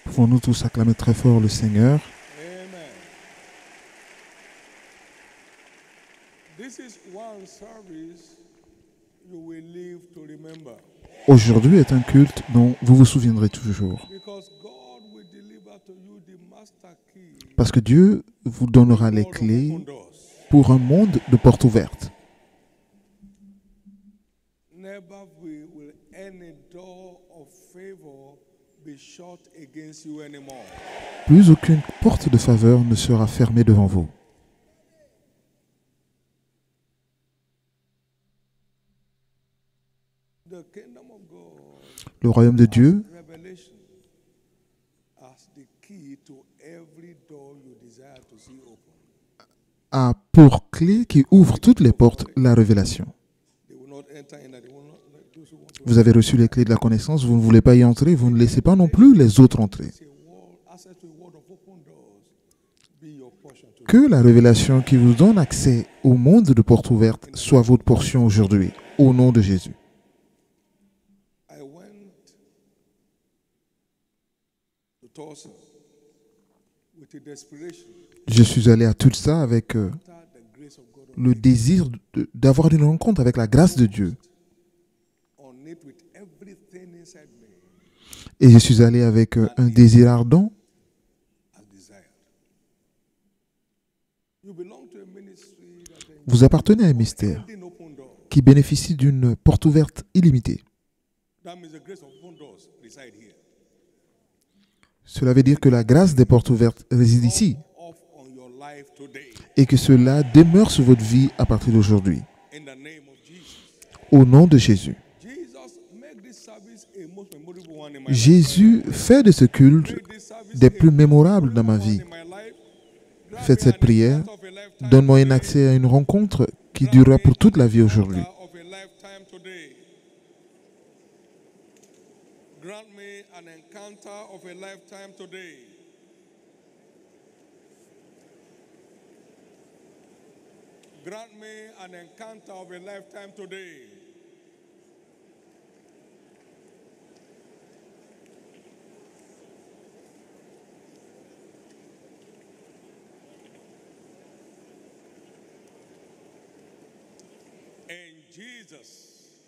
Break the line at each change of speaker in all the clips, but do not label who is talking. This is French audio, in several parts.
Pouvons-nous tous acclamer très fort le Seigneur?
Amen. This is one service you will live to remember.
Aujourd'hui est un culte dont vous vous souviendrez toujours.
Because God will deliver to you the master key
Parce que Dieu vous donnera les
for
clés
open doors.
pour un monde de portes ouvertes.
Never will any door of favor be shut against you anymore.
Plus aucune porte de faveur ne sera fermée devant vous.
The kingdom of God,
Le royaume de Dieu
revelation, as the key to every door you desire to see open.
a pour clé qui ouvre toutes les portes la révélation.
They will not enter in that. They will not let those who want to.
Vous avez reçu les clés de la connaissance, vous ne voulez pas y entrer, vous ne laissez pas non plus les autres entrer.
Say, world, access to a world of open doors be your portion today.
Que la révélation qui vous donne accès au monde de portes ouvertes soit votre portion aujourd'hui, au nom de Jésus.
I went to Tulsa with a desperation
Je suis allé à Tulsa avec
after the grace of God
le désir d'avoir une rencontre avec la grâce de Dieu.
on it with everything inside me
Et je suis allé avec un désir ardent.
as desired. You belong to a ministry that
Vous appartenez à un mystère
in open doors.
qui bénéficie d'une porte ouverte illimitée.
That means the grace of open doors reside here.
Cela veut dire que la grâce des portes ouvertes réside ici
Off on your life today
et que cela demeure sur votre vie à partir d'aujourd'hui.
in the name of Jesus.
Au nom de Jésus.
Jesus, make this service a most memorable one in my life.
Jésus fait de ce culte
Make this service
des
a
plus mémorables dans ma
one
vie.
in my life. Grant
Faites
me
cette
an
prière.
encounter of a lifetime
Donne-moi un
today.
accès à une rencontre qui durera pour toute la vie aujourd'hui.
Of a lifetime today. Grant me an encounter of a lifetime today. Grant me an encounter of a lifetime today. In Jesus'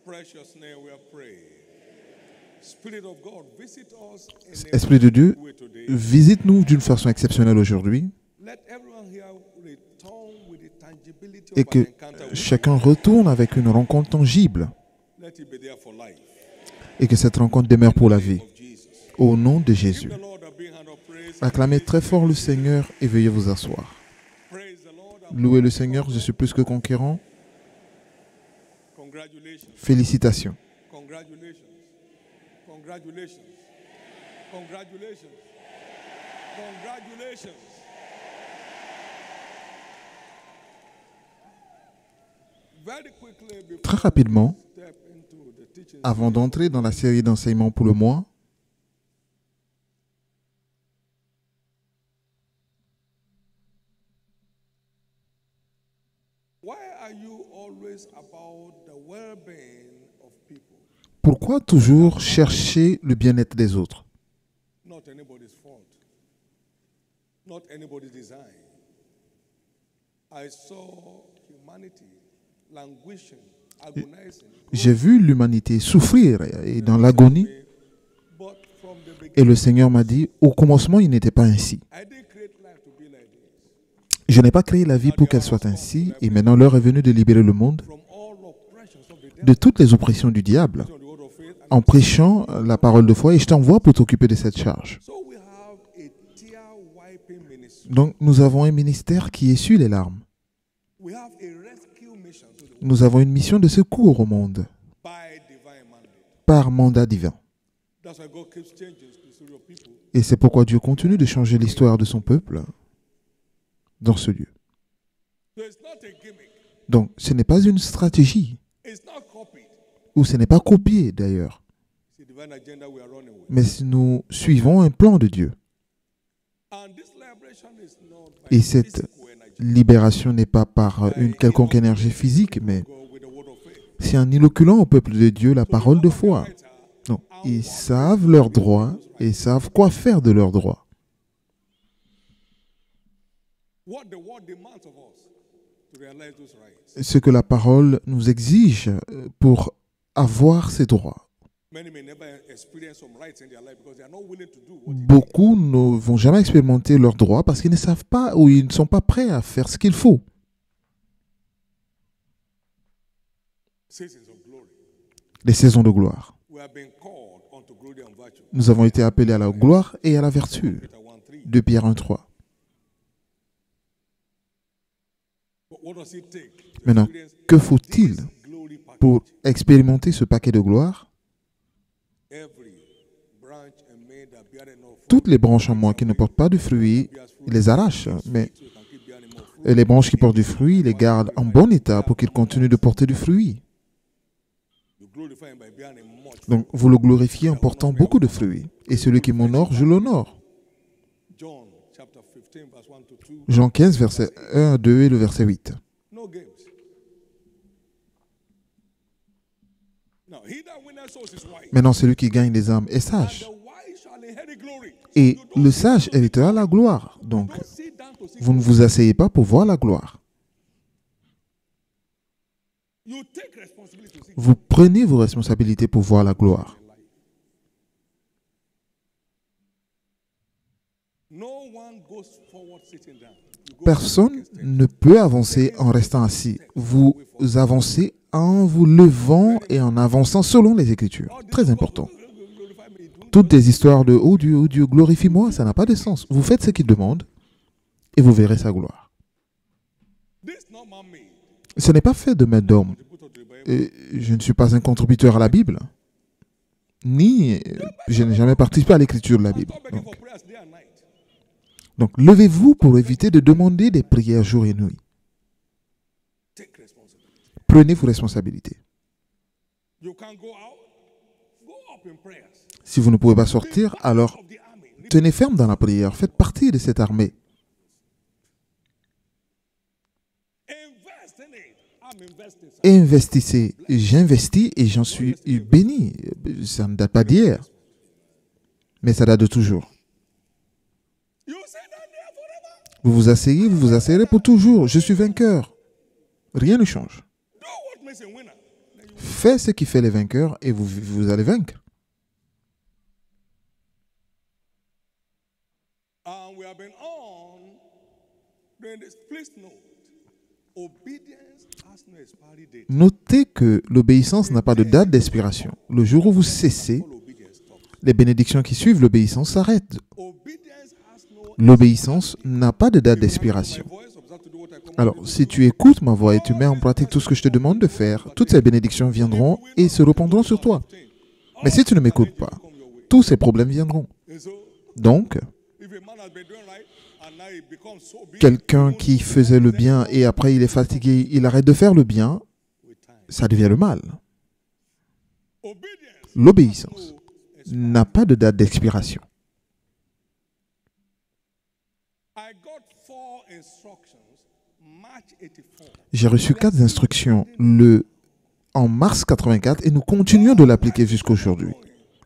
precious name we are praying. Spirit of God, visit us in a
Esprit de Dieu,
way today.
visite-nous d'une façon exceptionnelle aujourd'hui
Let everyone here return with the tangibility
et
of an
que
encounter with
chacun retourne avec une rencontre tangible
you. Let it be there for life.
et que cette rencontre demeure pour la vie.
Of Jesus.
Au nom de Jésus.
Give the Lord a big hand of praise.
Acclamez très fort le Seigneur et veuillez vous asseoir.
Praise the Lord.
Louez le Seigneur, je suis plus que conquérant.
Congratulations.
Félicitations.
Congratulations. Congratulations. Congratulations. Congratulations. Very quickly before
Très rapidement,
we step into the teaching,
avant d'entrer dans la série d'enseignements pour le mois,
why are you always about the well-being of people?
pourquoi toujours chercher le bien-être des autres?
Not anybody's fault. Not anybody's design. I saw humanity languishing, agonizing.
J'ai vu l'humanité souffrir et dans l'agonie,
But from the beginning,
et le Seigneur m'a dit, au commencement, il n'était pas ainsi.
I didn't create life to be like this.
Je n'ai pas créé la vie pour qu'elle soit ainsi, et maintenant l'heure est venue de libérer le monde
From all oppressions of the devil,
de toutes les oppressions du diable,
on the word of faith.
en prêchant la parole de foi, et je t'envoie pour t'occuper de cette charge.
So we have a tear-wiping ministry.
Donc, nous avons un ministère qui essuie les larmes.
We have a rescue mission to the world
Nous avons une mission de secours au monde,
by divine mandate.
par mandat divin.
That's why God keeps changing the story of people.
Et c'est pourquoi Dieu continue de changer l'histoire de son peuple dans ce lieu.
So it's not a gimmick.
Donc, ce n'est pas une stratégie,
It's not copied.
ou ce n'est pas copié d'ailleurs,
It's a divine agenda we are running with.
mais nous suivons un plan de Dieu.
And this liberation is not by
Et cette
physical energy.
libération n'est pas par une quelconque énergie physique, mais
Go with the word of faith.
c'est en inoculant au peuple de Dieu la parole de foi. Donc, ils savent leurs droits et savent quoi faire de leurs droits.
What the word demands of us to realize those rights.
Ce que la parole nous exige pour avoir ces droits.
Many may never experience some rights in their life because they are not willing to do what it
Beaucoup ne vont jamais expérimenter leurs droits parce qu'ils ne savent pas ou ils ne sont pas prêts à faire ce qu'il faut.
seasons of glory.
Les saisons de gloire.
We have been called unto glory and virtue.
Nous avons été appelés à la gloire et à la vertu.
Peter 1:3.
2 Pierre 1:3.
But what does it take to
Maintenant,
experience
que faut-il
this glory package?
pour expérimenter ce paquet de gloire?
Every branch and maid that beareth no fruit,
Toutes les branches en moi qui ne portent pas de fruits, il les arrache. Mais
so you can keep bearing more fruit.
les branches qui portent du fruit, il les garde en bon état pour qu'ils continuent de porter du fruit.
You glorify him by bearing much fruit.
Donc, vous le glorifiez en portant beaucoup de fruits. Et celui qui m'honore, je l'honore.
John chapter 15 verse 1 to 2.
Jean 15, verset 1 à 2 et le verset 8.
No games. Now, he that winneth souls is wise.
Maintenant, celui qui gagne les âmes est
And
sage.
the wise shall inherit glory.
Et
You don't
le sage héritera la gloire. Donc,
sit down to see
vous ne vous asseyez pas pour voir la gloire.
You take responsibility to see
Vous prenez vos responsabilités pour voir la gloire.
in life. No one goes forward sitting down. You go
Personne ne peut avancer en restant assis. Vous avancez en vous levant et en avançant selon les Écritures. Très important.
glorify me. Do
Toutes des histoires de oh Dieu, glorifie-moi, ça n'a pas de sens. Vous faites ce qu'il demande et vous verrez sa gloire.
this not man-made.
Ce n'est pas fait de main d'homme.
Contributor to the Bible.
Et je ne suis pas un contributeur à la Bible, ni je n'ai jamais participé à l'écriture de la Bible.
Stop begging for prayers day and night.
Donc, levez-vous pour éviter de demander des prières jour et nuit.
Take responsibility.
Prenez vos responsabilités.
You can go out. Go up in prayers.
Si vous ne pouvez pas sortir, alors
Of the army.
tenez ferme dans la prière. Faites partie de cette armée.
Invest in it. I'm investing. Sir.
Investissez. J'investis et j'en suis béni. Ça ne date pas d'hier, mais ça date de toujours.
You say that there forever.
Vous vous asseyez, vous vous asseyerez pour toujours. Je suis vainqueur. Rien ne change.
Do what makes a winner. Then you
Faites ce qui fait les vainqueurs et vous allez vaincre.
And we have been on during this. Please note, obedience has no expiry date.
Notez que l'obéissance n'a pas de date d'expiration. Le jour où vous cessez,
All obedience stops.
les bénédictions qui suivent l'obéissance s'arrêtent.
Obedience has no.
L'obéissance n'a pas de date d'expiration.
My voice, observe to do what I command
Alors,
you to
si
do.
tu écoutes ma voix et tu mets en pratique tout ce que je te demande de faire, toutes ces bénédictions viendront et se répandront sur toi. Mais si tu ne m'écoutes pas,
Come your way.
tous ces problèmes viendront.
And so,
Donc,
if a man has been doing right and now he becomes so big,
quelqu'un qui faisait le bien et après il est fatigué, il arrête de faire le bien,
with time.
ça devient le mal.
Obedience
L'obéissance n'a pas de date d'expiration.
I got 4 instructions, March 84.
J'ai reçu 4 instructions en mars 84 et nous continuons de l'appliquer jusqu'aujourd'hui.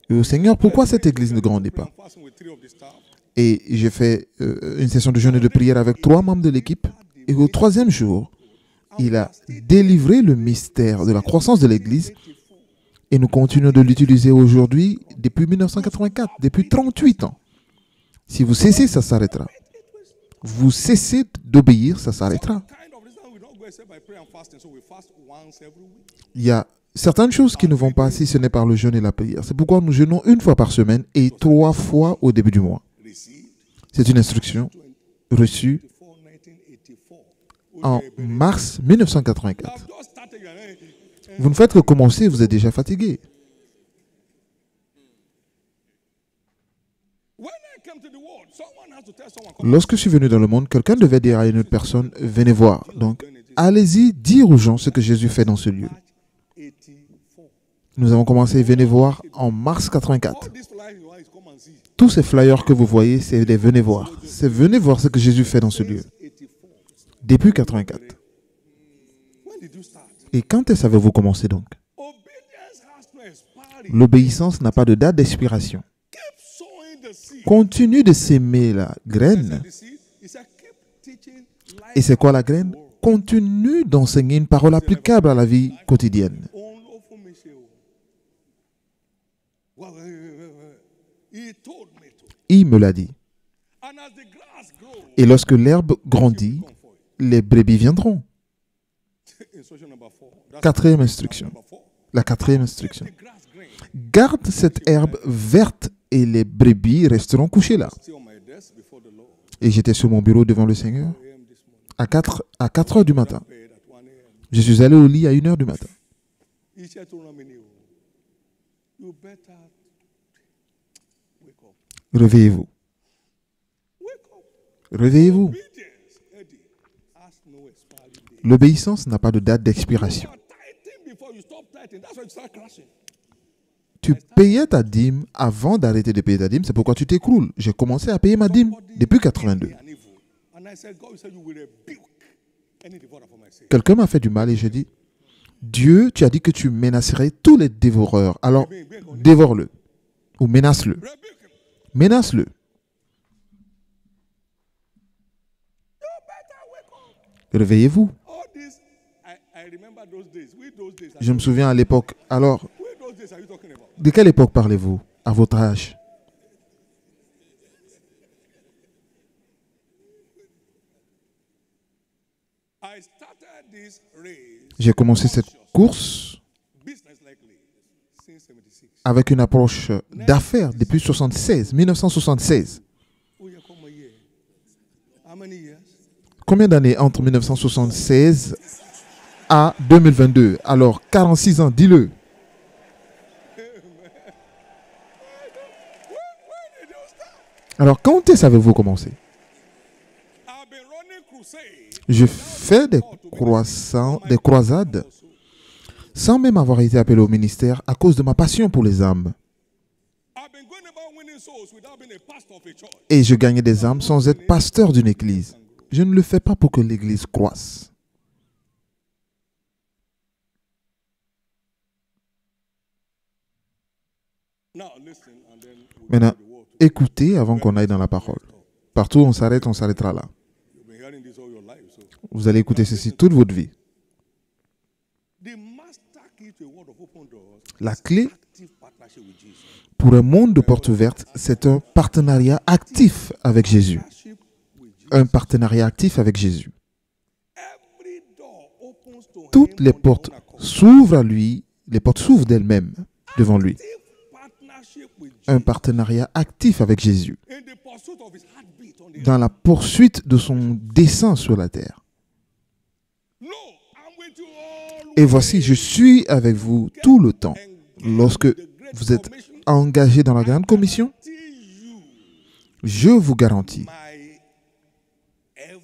Et au Seigneur, pourquoi cette église ne grandit pas?
I'm fasting with 3 of the staff.
Et j'ai fait une session de jeûne et de prière avec 3 membres de l'équipe. Et au 3e jour, il a délivré le mystère de la croissance de l'église. Et nous continuons de l'utiliser aujourd'hui depuis 1984, depuis 38 ans. Si vous cessez, ça s'arrêtera. Vous cessez d'obéir, ça s'arrêtera.
Kind of reason we don't go except by prayer and fasting, so we fast once every week.
Il y a certaines choses qui ne vont pas si ce n'est par le jeûne et la prière. C'est pourquoi nous jeûnons 1 fois par semaine et 3 fois au début du mois.
Received
C'est une instruction reçue
1984.
en mars 1984.
I've just started.
Vous ne faites que commencer, vous êtes déjà fatigué.
When I came to the world, someone has to tell someone. Come
Lorsque je suis venu dans le monde, quelqu'un devait dire à une autre personne, venez voir. Donc, allez-y dire aux gens ce que Jésus fait dans ce lieu.
March 84.
Nous avons commencé, venez voir, en mars 84.
All these flyers you want is come and see.
Tous ces flyers que vous voyez, c'est des venez voir. C'est venez voir ce que Jésus fait dans ce lieu.
84.
Depuis 84.
When did you start?
Et quand est-ce avez-vous commencé donc?
Obedience has no expiry
L'obéissance n'a pas de date d'expiration.
Keep sowing the seed.
Continue de s'aimer la graine.
The seed, he said, keep teaching life.
Et c'est quoi la graine? Continue d'enseigner une parole applicable à la vie quotidienne.
He told me to.
Il me l'a dit.
And as the grass grows,
Et lorsque l'herbe grandit, les brebis viendront.
instruction number 4. That's
Quatrième instruction.
number 4.
La quatrième instruction.
The grass green.
Garde cette herbe verte et les brebis resteront couchées là.
Still on my desk before the Lord.
Et j'étais sur mon bureau devant le Seigneur
AM this morning.
à 4 heures du matin.
Bed at 1 a.m.
Je suis allé au lit à 1 heure du matin.
He said to Ramini, you better wake up.
Réveillez-vous.
Wake up.
Réveillez-vous.
Obedience, Eddie, has no expiry date.
L'obéissance n'a pas de date d'expiration.
You are tithing before you stop tithing. That's why you start crashing.
Tu payais ta dîme avant d'arrêter de payer ta dîme, c'est pourquoi tu t'écroules. J'ai commencé à payer ma dîme depuis 82.
And evil. And I said, God, you said you will rebuke any devourer for my sake.
Quelqu'un m'a fait du mal et j'ai dit, Dieu, tu as dit que tu menacerais tous les dévoreurs. Alors, dévore-le ou menace-le.
Rebuke him.
Menace-le.
You better wake up.
Réveillez-vous.
All this, I remember those days. Which those days?
Je me souviens à l'époque. Alors,
Which those days are you talking about?
de quelle époque parlez-vous à votre âge?
I started this race
J'ai commencé cette course
business likely since 76.
avec une approche d'affaires depuis 1976.
Oh, yeah, come here. How many years?
Combien d'années entre 1976 à 2022? Alors, 46 ans, dis-le.
When did you start?
Alors, quand est-ce avez-vous commencé?
I've been running crusade.
Je fais des croisades sans même avoir été appelé au ministère à cause de ma passion pour les âmes.
I've been going about winning souls without being a pastor of a church.
Et je gagnais des âmes sans être pasteur d'une église. Je ne le fais pas pour que l'église croisse.
Now listen, and then we'll
Maintenant,
get to the word.
écoutez avant qu'on aille dans la parole. Partout où on s'arrêtera là.
You've been hearing this all your life. So
Vous allez écouter ceci toute votre vie.
the master key to a world of open doors
La clé
active partnership with Jesus.
pour un monde de portes ouvertes, c'est un partenariat actif avec Jésus.
Partnership with Jesus.
Un partenariat actif avec Jésus.
Every door opens to
Toutes
him
les
on
portes
their own accord.
s'ouvrent à lui, les portes s'ouvrent d'elles-mêmes devant lui.
Active partnership with
Un
Jesus
partenariat actif avec Jésus
in the pursuit of his heartbeat on the
dans la poursuite de son dessein sur la terre.
No, I'm with you all.
Et voici, je suis avec vous tout le temps. Lorsque vous êtes engagé dans la grande commission, je vous garantis
My ever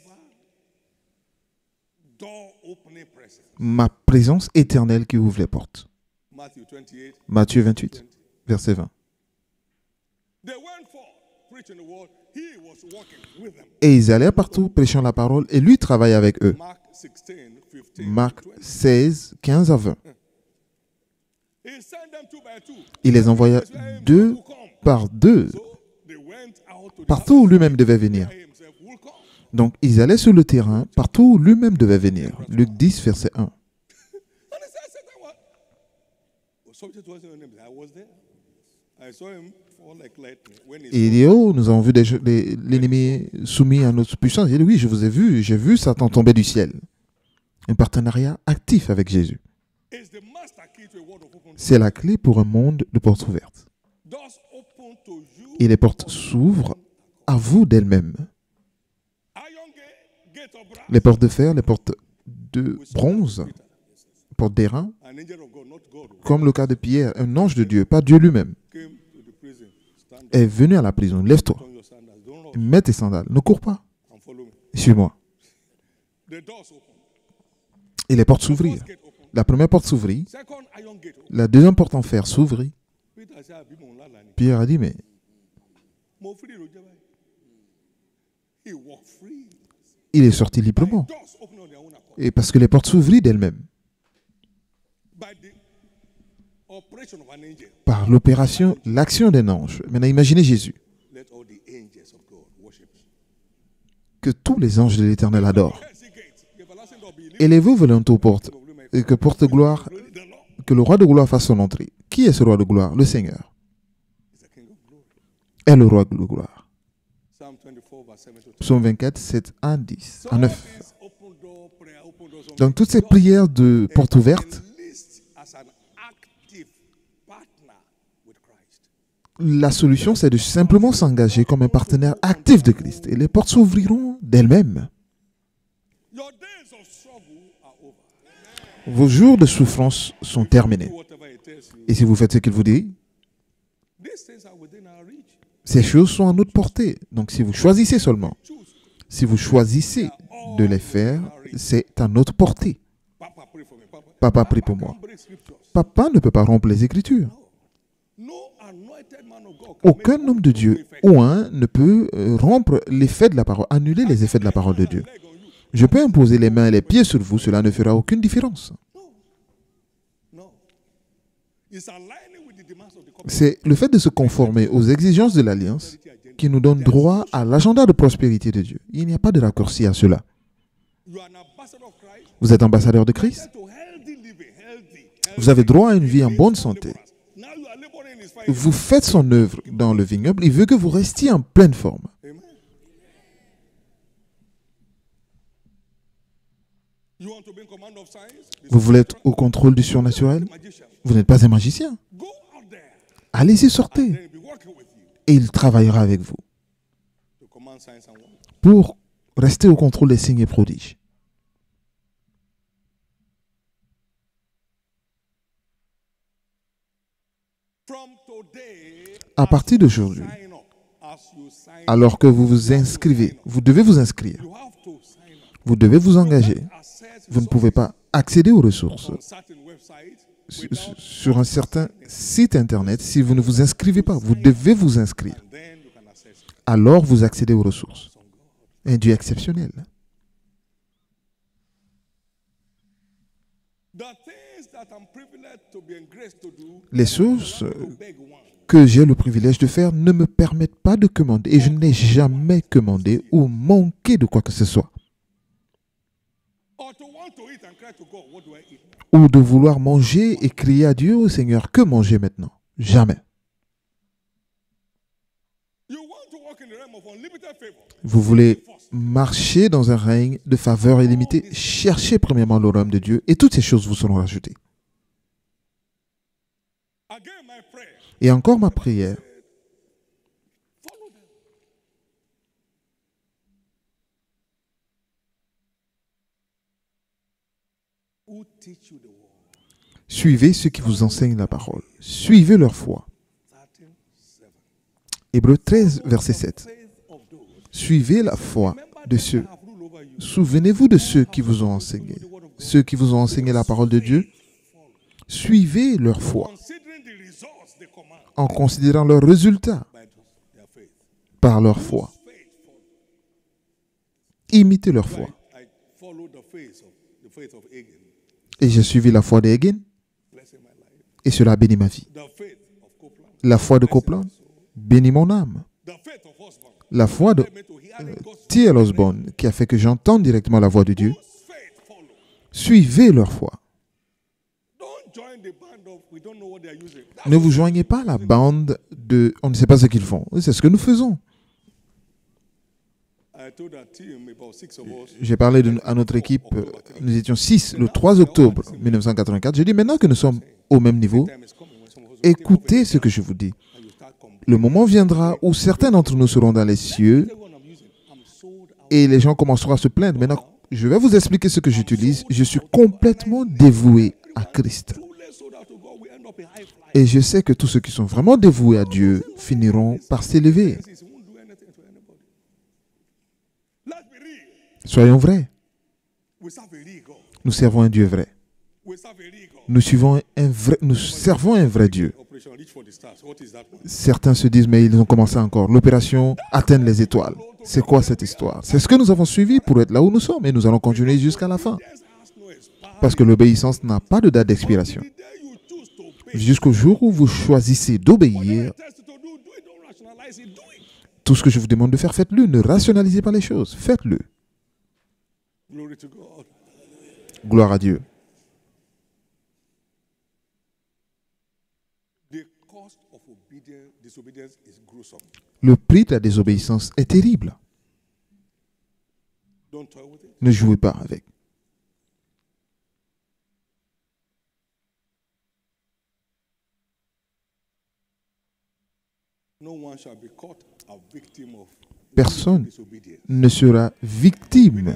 door opening presence.
ma présence éternelle qui ouvre les portes.
Matthew 28.
Matthieu 28, verset 20.
They went forth preaching the word. He was walking with them.
Et ils allaient partout prêchant la parole et lui travaillait avec eux.
Mark 16, 15.
Marc
20.
16, 15 à 20.
He sent them two by two.
Il les envoya deux par deux,
So they went out to the
partout où lui-même devait venir.
he himself will come.
Donc ils allaient sur le terrain, partout où lui-même devait venir. Luc 10, verset 1.
And he said, Satan, what? Was subject to us in your name. I was there. I saw him fall like lightning when he
Et il dit, oh, nous avons vu l'ennemi soumis à notre puissance. Il dit, oui, je vous ai vu, j'ai vu Satan tomber du ciel. Un partenariat actif avec Jésus.
is the master key to a world of open doors.
C'est la clé pour un monde de portes ouvertes.
Doors open to you.
Et les portes s'ouvrent à vous d'elles-mêmes.
Iron gate of brass.
Les portes de fer, les portes de bronze, les portes d'airain,
An angel of God, not God,
comme le cas de Pierre, un ange de Dieu, pas Dieu lui-même,
came to the prison. Stand up,
est venu à la prison. Lève-toi,
turn your sandals. Don't rush
mets tes sandales, ne cours pas,
and follow me.
suis-moi.
The doors open.
Et les portes s'ouvrirent.
First gate open.
La première porte s'ouvrit,
Second iron gate open.
la deuxième porte en fer s'ouvrit.
Peter said, "Abi mo nla la ni."
Pierre a dit, mais
Mo free lo je báyìí. He walked free.
il est sorti librement.
Doors open on their own accord.
Et parce que les portes s'ouvrirent d'elles-mêmes.
By the operation of an angel.
par l'opération, l'action d'un ange. Maintenant, imaginez Jésus,
Let all the angels of God worship him.
que tous les anges de l'Éternel adorent.
Yes, he gets the everlasting door be lit.
Élevez vos aux portes, et que porte gloire,
The Lord
que le roi de gloire fasse son entrée. Qui est ce roi de gloire? Le Seigneur
is the King of glory.
est le roi de gloire.
Psalm 24, verse 7 to 10.
Psaume 24, 7, 1, 10,
So
1, 9.
this open door prayer, open doors of
Donc, toutes ces prières de porte ouverte,
enlist as an active partner with Christ.
la solution, c'est de simplement s'engager comme un partenaire actif de Christ. Et les portes s'ouvriront d'elles-mêmes.
Your days of struggle are over.
Vos jours de souffrance sont terminés.
Do whatever it tells you.
Et si vous faites ce qu'il vous dit,
These things are within our reach.
ces choses sont à notre portée. Donc, si vous choisissez seulement,
Choose.
si vous choisissez de les faire, c'est à notre portée.
Papa, pray for me.
Papa, prie pour moi.
Can't break scriptures.
Papa ne peut pas rompre les Écritures.
No anointed man of God can
Aucun
make
homme de Dieu ou un ne peut rompre l'effet de la parole, annuler les effets de la parole de Dieu.
leg on you.
Je peux imposer les mains et les pieds sur vous, cela ne fera aucune différence.
No. It's aligning with the demands of the covenant.
C'est le fait de se conformer aux exigences de l'Alliance qui nous donne droit à l'agenda de prospérité de Dieu. Il n'y a pas de raccourci à cela.
You are an ambassador of Christ.
Vous êtes ambassadeur de Christ.
To healthy living, healthy.
Vous avez droit à une vie en bonne santé.
Now you are laboring in his fire.
Vous faites son œuvre dans le vignoble. Il veut que vous restiez en pleine forme.
Amen. You want to be in command of science?
Vous voulez être au contrôle du surnaturel.
Magician.
Vous n'êtes pas un magicien.
Go out there.
Allez-y, sortez.
Then he'll be working with you
Et il travaillera avec vous
to command signs and wonders.
pour rester au contrôle des signes et prodiges.
From today,
À partir d'aujourd'hui,
sign up. As you sign
alors que vous vous inscrivez, vous devez vous inscrire.
you have to sign up.
Vous devez vous engager.
Access
Vous ne pouvez pas accéder aux ressources
on certain websites
sur un certain site internet si vous ne vous inscrivez pas. Vous devez vous inscrire.
and then you can access it.
Alors vous accédez aux ressources. Un Dieu exceptionnel.
The things that I'm privileged to be engraced to do,
Les choses
to beg one.
que j'ai le privilège de faire ne me permettent pas de commander. Et je n'ai jamais commandé ou manqué de quoi que ce soit.
Or to want to eat and cry to God, what do I eat?
Ou de vouloir manger et crier à Dieu, au Seigneur, que manger maintenant? Jamais.
You want to walk in the realm of unlimited favor.
Vous voulez marcher dans un règne de faveur illimitée. Cherchez premièrement le royaume de Dieu et toutes ces choses vous seront rajoutées.
Again, my prayer.
Et encore ma prière,
Follow them. Who teach you the word?
suivez ceux qui vous enseignent la parole. Suivez leur foi.
13:7.
Hébreux 13, verset 7.
Faith of those.
Suivez la foi de ceux.
Have rule over you.
Souvenez-vous de ceux qui vous ont enseigné. Ceux qui vous ont enseigné la parole de Dieu. Suivez leur foi
Considering the results they command
en considérant leurs résultats
by their faith.
par leur foi.
Faithful.
Imitez leur foi.
I follow the faith of Achan,
Et j'ai suivi la foi d'Hagen
blessing my life.
et cela bénit ma vie.
The faith of Copeland,
La foi de Copeland bénit mon âme.
the faith of Osborne,
La foi de
led me to hearing God's
T.L. Osborne qui a fait que j'entende directement la voix de Dieu.
faith follow.
Suivez leur foi.
Don't join the band of we don't know what they are using.
Ne vous joignez pas à la bande de on ne sait pas ce qu'ils font. C'est ce que nous faisons.
I told our team about 6 of us.
J'ai parlé à notre équipe, nous étions 6 le 3 octobre 1984. J'ai dit maintenant que nous sommes au même niveau,
Time is coming when some of us
écoutez ce que je vous dis.
and you start complaining.
Le moment viendra où certains d'entre nous seront dans les cieux
The one I'm using, I'm sold out.
et les gens commenceront à se plaindre. Maintenant, je vais vous expliquer ce que j'utilise. Je suis complètement dévoué à Christ.
Truly sold out to God, we end up in high flight.
Et je sais que tous ceux qui sont vraiment dévoués à Dieu finiront par s'élever.
He won't do anything to anybody. Let's be real.
Soyons vrais.
We serve a real God.
Nous servons un Dieu vrai.
We serve a real God.
Nous servons un vrai Dieu.
Operation Reach for the Stars. What is that one?
Certains se disent, mais ils ont commencé encore. L'opération atteindre les étoiles. C'est quoi cette histoire? C'est ce que nous avons suivi pour être là où nous sommes et nous allons continuer jusqu'à la fin.
Yes, has no expiry.
Parce que l'obéissance n'a pas de date d'expiration.
The day you choose to
jusqu'au jour où vous choisissez d'obéir. Tout ce que je vous demande de faire, faites-le. Ne rationalisez pas les choses. Faites-le. Gloire à Dieu. Le prix de la désobéissance est terrible. Ne jouez pas avec. Personne ne sera victime.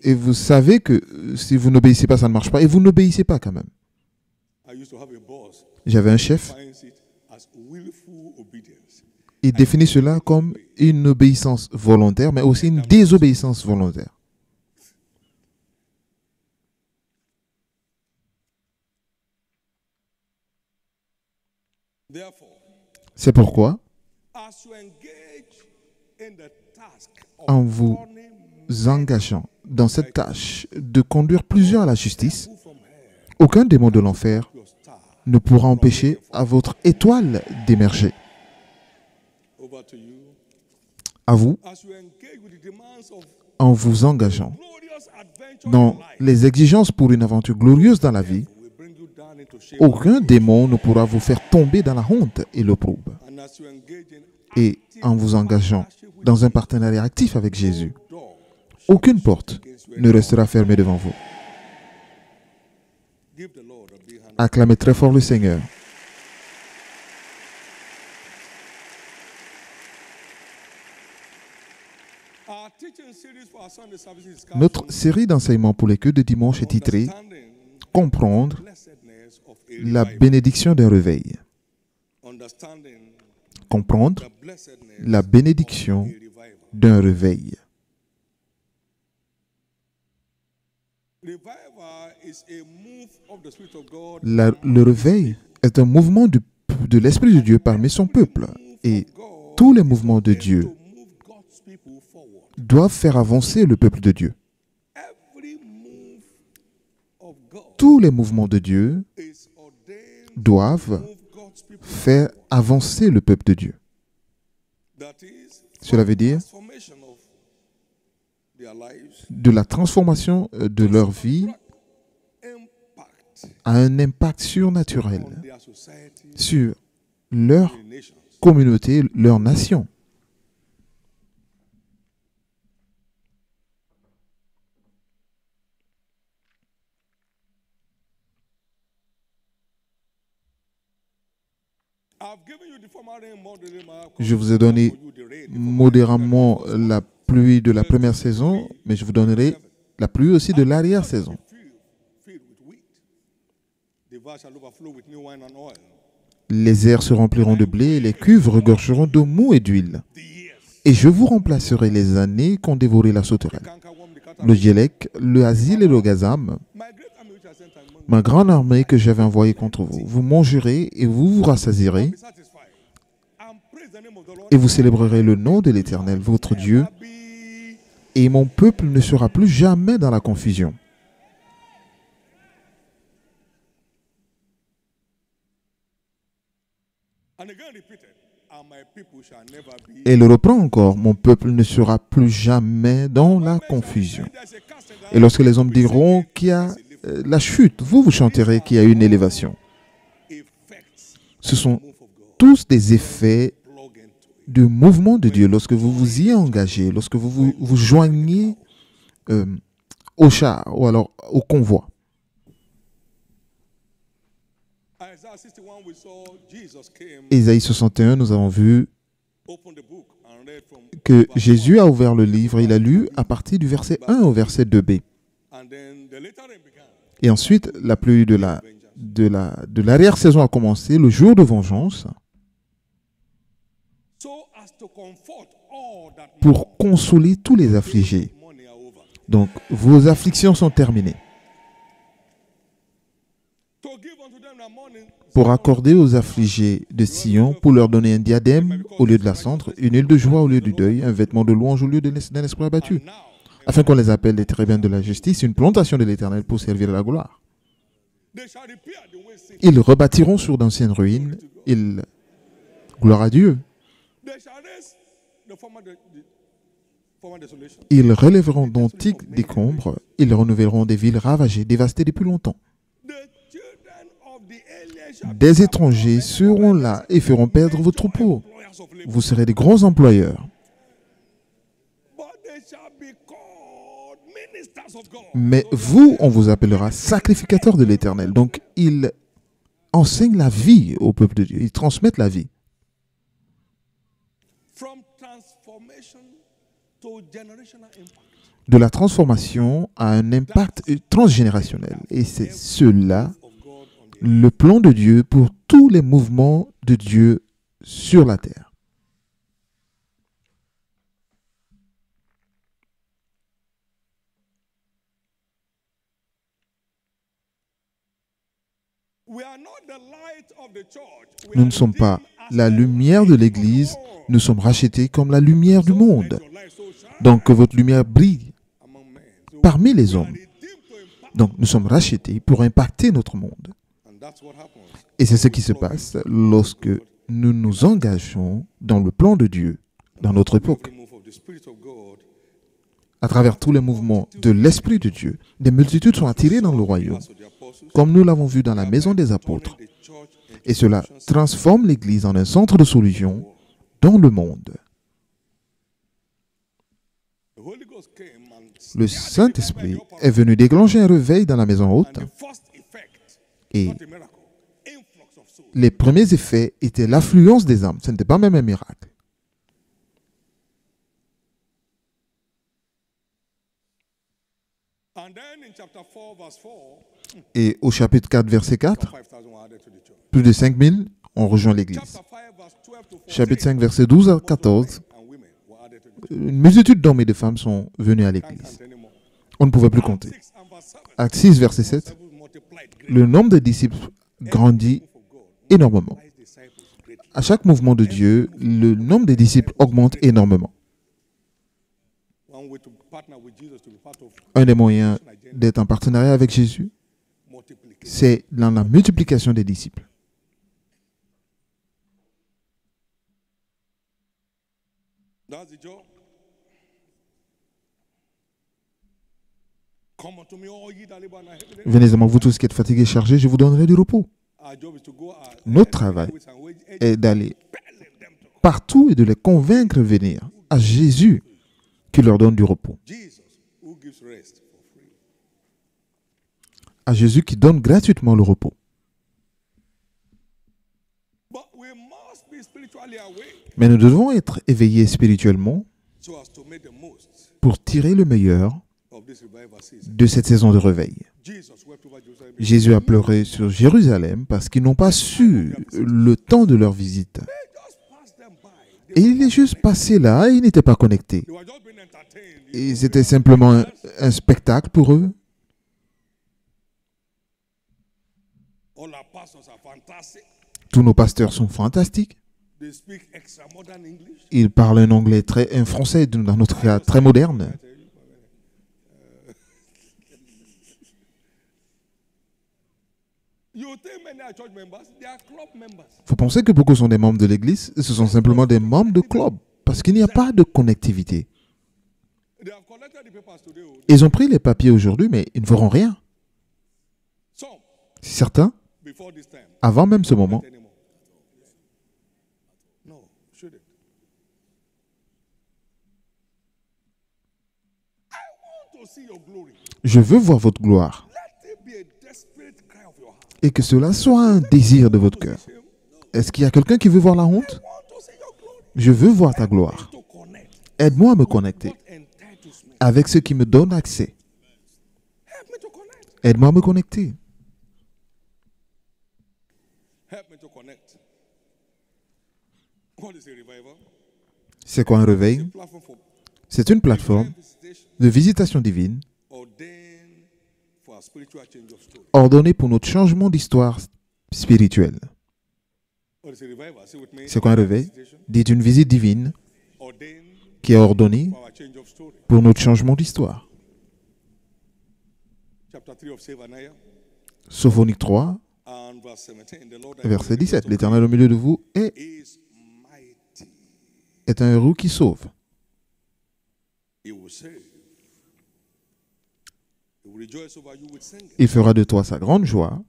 Et vous savez que si vous n'obéissez pas, ça ne marche pas. Et vous n'obéissez pas quand même. J'avais un chef. Il définit cela comme une obéissance volontaire, mais aussi une désobéissance volontaire. C'est pourquoi, en vous engageant dans cette tâche de conduire plusieurs à la justice, aucun démon de l'enfer ne pourra empêcher à votre étoile d'émerger. À vous, en vous engageant dans les exigences pour une aventure glorieuse dans la vie, aucun démon ne pourra vous faire tomber dans la honte et l'opprobre. Et en vous engageant dans un partenariat actif avec Jésus, aucune porte ne restera fermée devant vous. Acclamez très fort le Seigneur. Notre série d'enseignements pour les cultes de dimanche est titrée « Comprendre la bénédiction d'un réveil ». Comprendre la bénédiction d'un réveil. Le réveil est un mouvement de l'Esprit de Dieu parmi son peuple. Et tous les mouvements de Dieu doivent faire avancer le peuple de Dieu. Tous les mouvements de Dieu doivent faire avancer le peuple de Dieu. Cela veut dire de la transformation de leur vie a un impact surnaturel sur leur communauté, leur nation. Je vous ai donné modérément la pluie de la première saison, mais je vous donnerai la pluie aussi de l'arrière-saison. Les airs se rempliront de blé et les cuves regorgeront de mou et d'huile. Et je vous remplacerai les années qu'ont dévoré la sauterelle. Le Djélek, le Asile et le Gazam, ma grande armée que j'avais envoyée contre vous. Vous mangerez et vous vous rassasierez et vous célébrerez le nom de l'Éternel, votre Dieu, et mon peuple ne sera plus jamais dans la confusion. Et il reprend encore, mon peuple ne sera plus jamais dans la confusion. Et lorsque les hommes diront qu'il y a la chute, vous chanterez qu'il y a une élévation. Ce sont tous des effets du mouvement de Dieu. Lorsque vous vous y engagez, lorsque vous vous joignez au char ou alors au convoi. Ésaïe 61, nous avons vu que Jésus a ouvert le livre et il a lu à partir du verset 1 au verset 2b. Et ensuite, la pluie de l'arrière-saison a commencé, le jour de vengeance, pour consoler tous les affligés. Donc, vos afflictions sont terminées. Pour accorder aux affligés de Sion, pour leur donner un diadème au lieu de la cendre, une huile de joie au lieu du deuil, un vêtement de louange au lieu d'un esprit abattu, afin qu'on les appelle les très bien de la justice, une plantation de l'Éternel pour servir à la gloire.
They shall repair the waste city.
Ils rebâtiront sur d'anciennes ruines. Gloire à Dieu.
They shall raise the former desolation.
Ils relèveront d'antiques décombres. Ils renouvelleront des villes ravagées, dévastées depuis longtemps.
The children of the alien shall
Des étrangers seront là et feront perdre vos troupeaux.
employers of labor.
Vous serez des grands employeurs.
But they shall be called ministers of God.
Mais vous, on vous appellera sacrificateurs de l'Éternel. Donc, ils enseignent la vie au peuple de Dieu. Ils transmettent la vie.
From transformation to generational impact.
De la transformation à un impact transgénérationnel. Et c'est cela,
Of God on the
le plan de Dieu pour tous les mouvements de Dieu sur la terre.
We are not the light of the church. We
Nous
are
ne sommes pas
redeemed as
la
the
lumière de
light of
l'Église.
the world.
Nous sommes rachetés comme la lumière du
Let
monde.
your light so shine
Donc, que votre lumière brille
among men. So
parmi les
we are
hommes.
redeemed to impact.
Donc, nous sommes rachetés pour impacter notre monde.
And that's what happens.
Et c'est ce qui se passe lorsque nous nous engageons dans le plan de Dieu, dans notre époque.
Every move of the Spirit of God
À travers tous les mouvements de l'Esprit de Dieu, des multitudes sont attirées dans le royaume,
as of the apostles.
comme nous l'avons vu dans la maison des apôtres.
The church into
Et cela transforme l'Église en un centre de solution dans le monde.
the Holy Ghost came and
Le Saint-Esprit est venu déclencher un réveil dans la maison haute,
the first effect,
et
not a miracle, influx of souls.
les premiers effets étaient l'affluence des âmes. Ce n'était pas même un miracle.
And then in chapter 4, verse 4,
Et au chapitre 4, verset 4,
5,000 were added to the church.
plus de 5000 ont rejoint l'Église.
Chapter 5, verse 12 to 14,
Chapitre 5, verset 12 à 14,
and women were added to the church.
une multitude d'hommes et de femmes sont venus à l'Église.
Can't anymore.
On ne pouvait plus compter.
6 and verse 7,
Acte 6, verset 7,
disciples multiplied greatly.
le nombre de disciples grandit
Of God,
énormément.
multiplies disciples greatly.
À chaque mouvement de Dieu, le nombre de disciples augmente énormément.
One way to partner with Jesus to be part of
Un des moyens d'être en partenariat avec Jésus,
multiplication.
c'est dans la multiplication des disciples.
That's the job. Come unto me, all ye that labor and are heavy laden.
Venez à moi, vous tous qui êtes fatigués et chargés, je vous donnerai du repos.
Our job is to go
Notre travail est d'aller partout et de les convaincre de venir à Jésus qui leur donne du repos.
Jesus, who gives rest for free.
À Jésus qui donne gratuitement le repos.
But we must be spiritually awake
Mais nous devons être éveillés spirituellement
so as to make the most
pour tirer le meilleur
of this revival season.
de cette saison de réveil.
Jesus wept over Jerusalem.
Jésus a pleuré sur Jérusalem parce qu'ils n'ont pas su le temps de leur visite.
They just passed them by.
Et il est juste passé là et ils n'étaient pas connectés.
They were just being entertained.
Et c'était simplement un spectacle pour eux.
All our pastors are fantastic.
Tous nos pasteurs sont fantastiques.
They speak extra modern English.
Ils parlent un anglais un français dans notre cas très moderne.
You think many are church members? They are club members.
Vous pensez que beaucoup sont des membres de l'Église? Ce sont simplement des membres de club parce qu'il n'y a pas de connectivité.
They have collected the papers today. oh.
Ils ont pris les papiers aujourd'hui, mais ils ne feront rien.
Some
Certains,
before this time.
avant même ce moment,
Anymore. No, should it? I want to see your glory.
je veux voir votre gloire
Let it be a desperate cry of your heart.
et que cela soit un désir de votre cœur. Est-ce qu'il y a quelqu'un qui veut voir la honte?
I want to see your glory.
Je veux voir ta gloire.
To connect.
Aide-moi à me connecter
What entitles me.
avec ce qui me donne accès.
Help me to connect.
Aide-moi à me connecter.
Help me to connect. What is a revival?
C'est quoi un réveil?
Platform for
C'est une plateforme
visitation
de visitation divine
ordained for a spiritual change of story.
ordonnée pour notre changement d'histoire spirituelle.
What is a revival? Say with me.
C'est quoi un réveil?
Visitation
Dites une visite divine
ordained
qui est ordonnée
for our change of story.
pour notre changement d'histoire.
Chapter 3 of Zephaniah.
Sophonique 3,
and verse 17. The Lord
verset 17. L'Éternel au milieu de vous
is mighty.
est un héros qui sauve.
He will save. He will rejoice over you with singing.
Il fera de toi sa grande joie.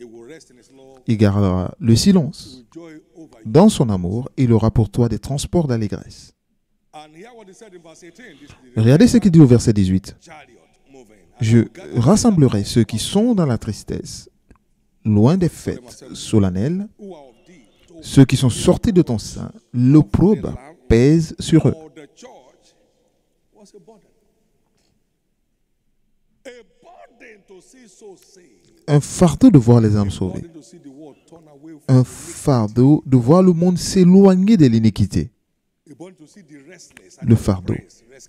He will rest in his love.
Il gardera le silence.
With joy over you.
Dans son amour, il aura pour toi des transports d'allégresse.
And hear what he said in verse 18. This is the
Regardez ce qu'il dit au verset 18.
chariot moving.
Je rassemblerai ceux qui sont dans la tristesse, loin des fêtes solennelles,
Who are of thee, to
ceux qui sont sortis de ton sein. L'opprobre pèse sur eux.
for the church was a burden. A burden to see so saved.
Un fardeau de voir les âmes sauvées.
Burden to see the world turn away from
Un fardeau de voir le monde s'éloigner de l'iniquité.
a burden to see the restless
Le fardeau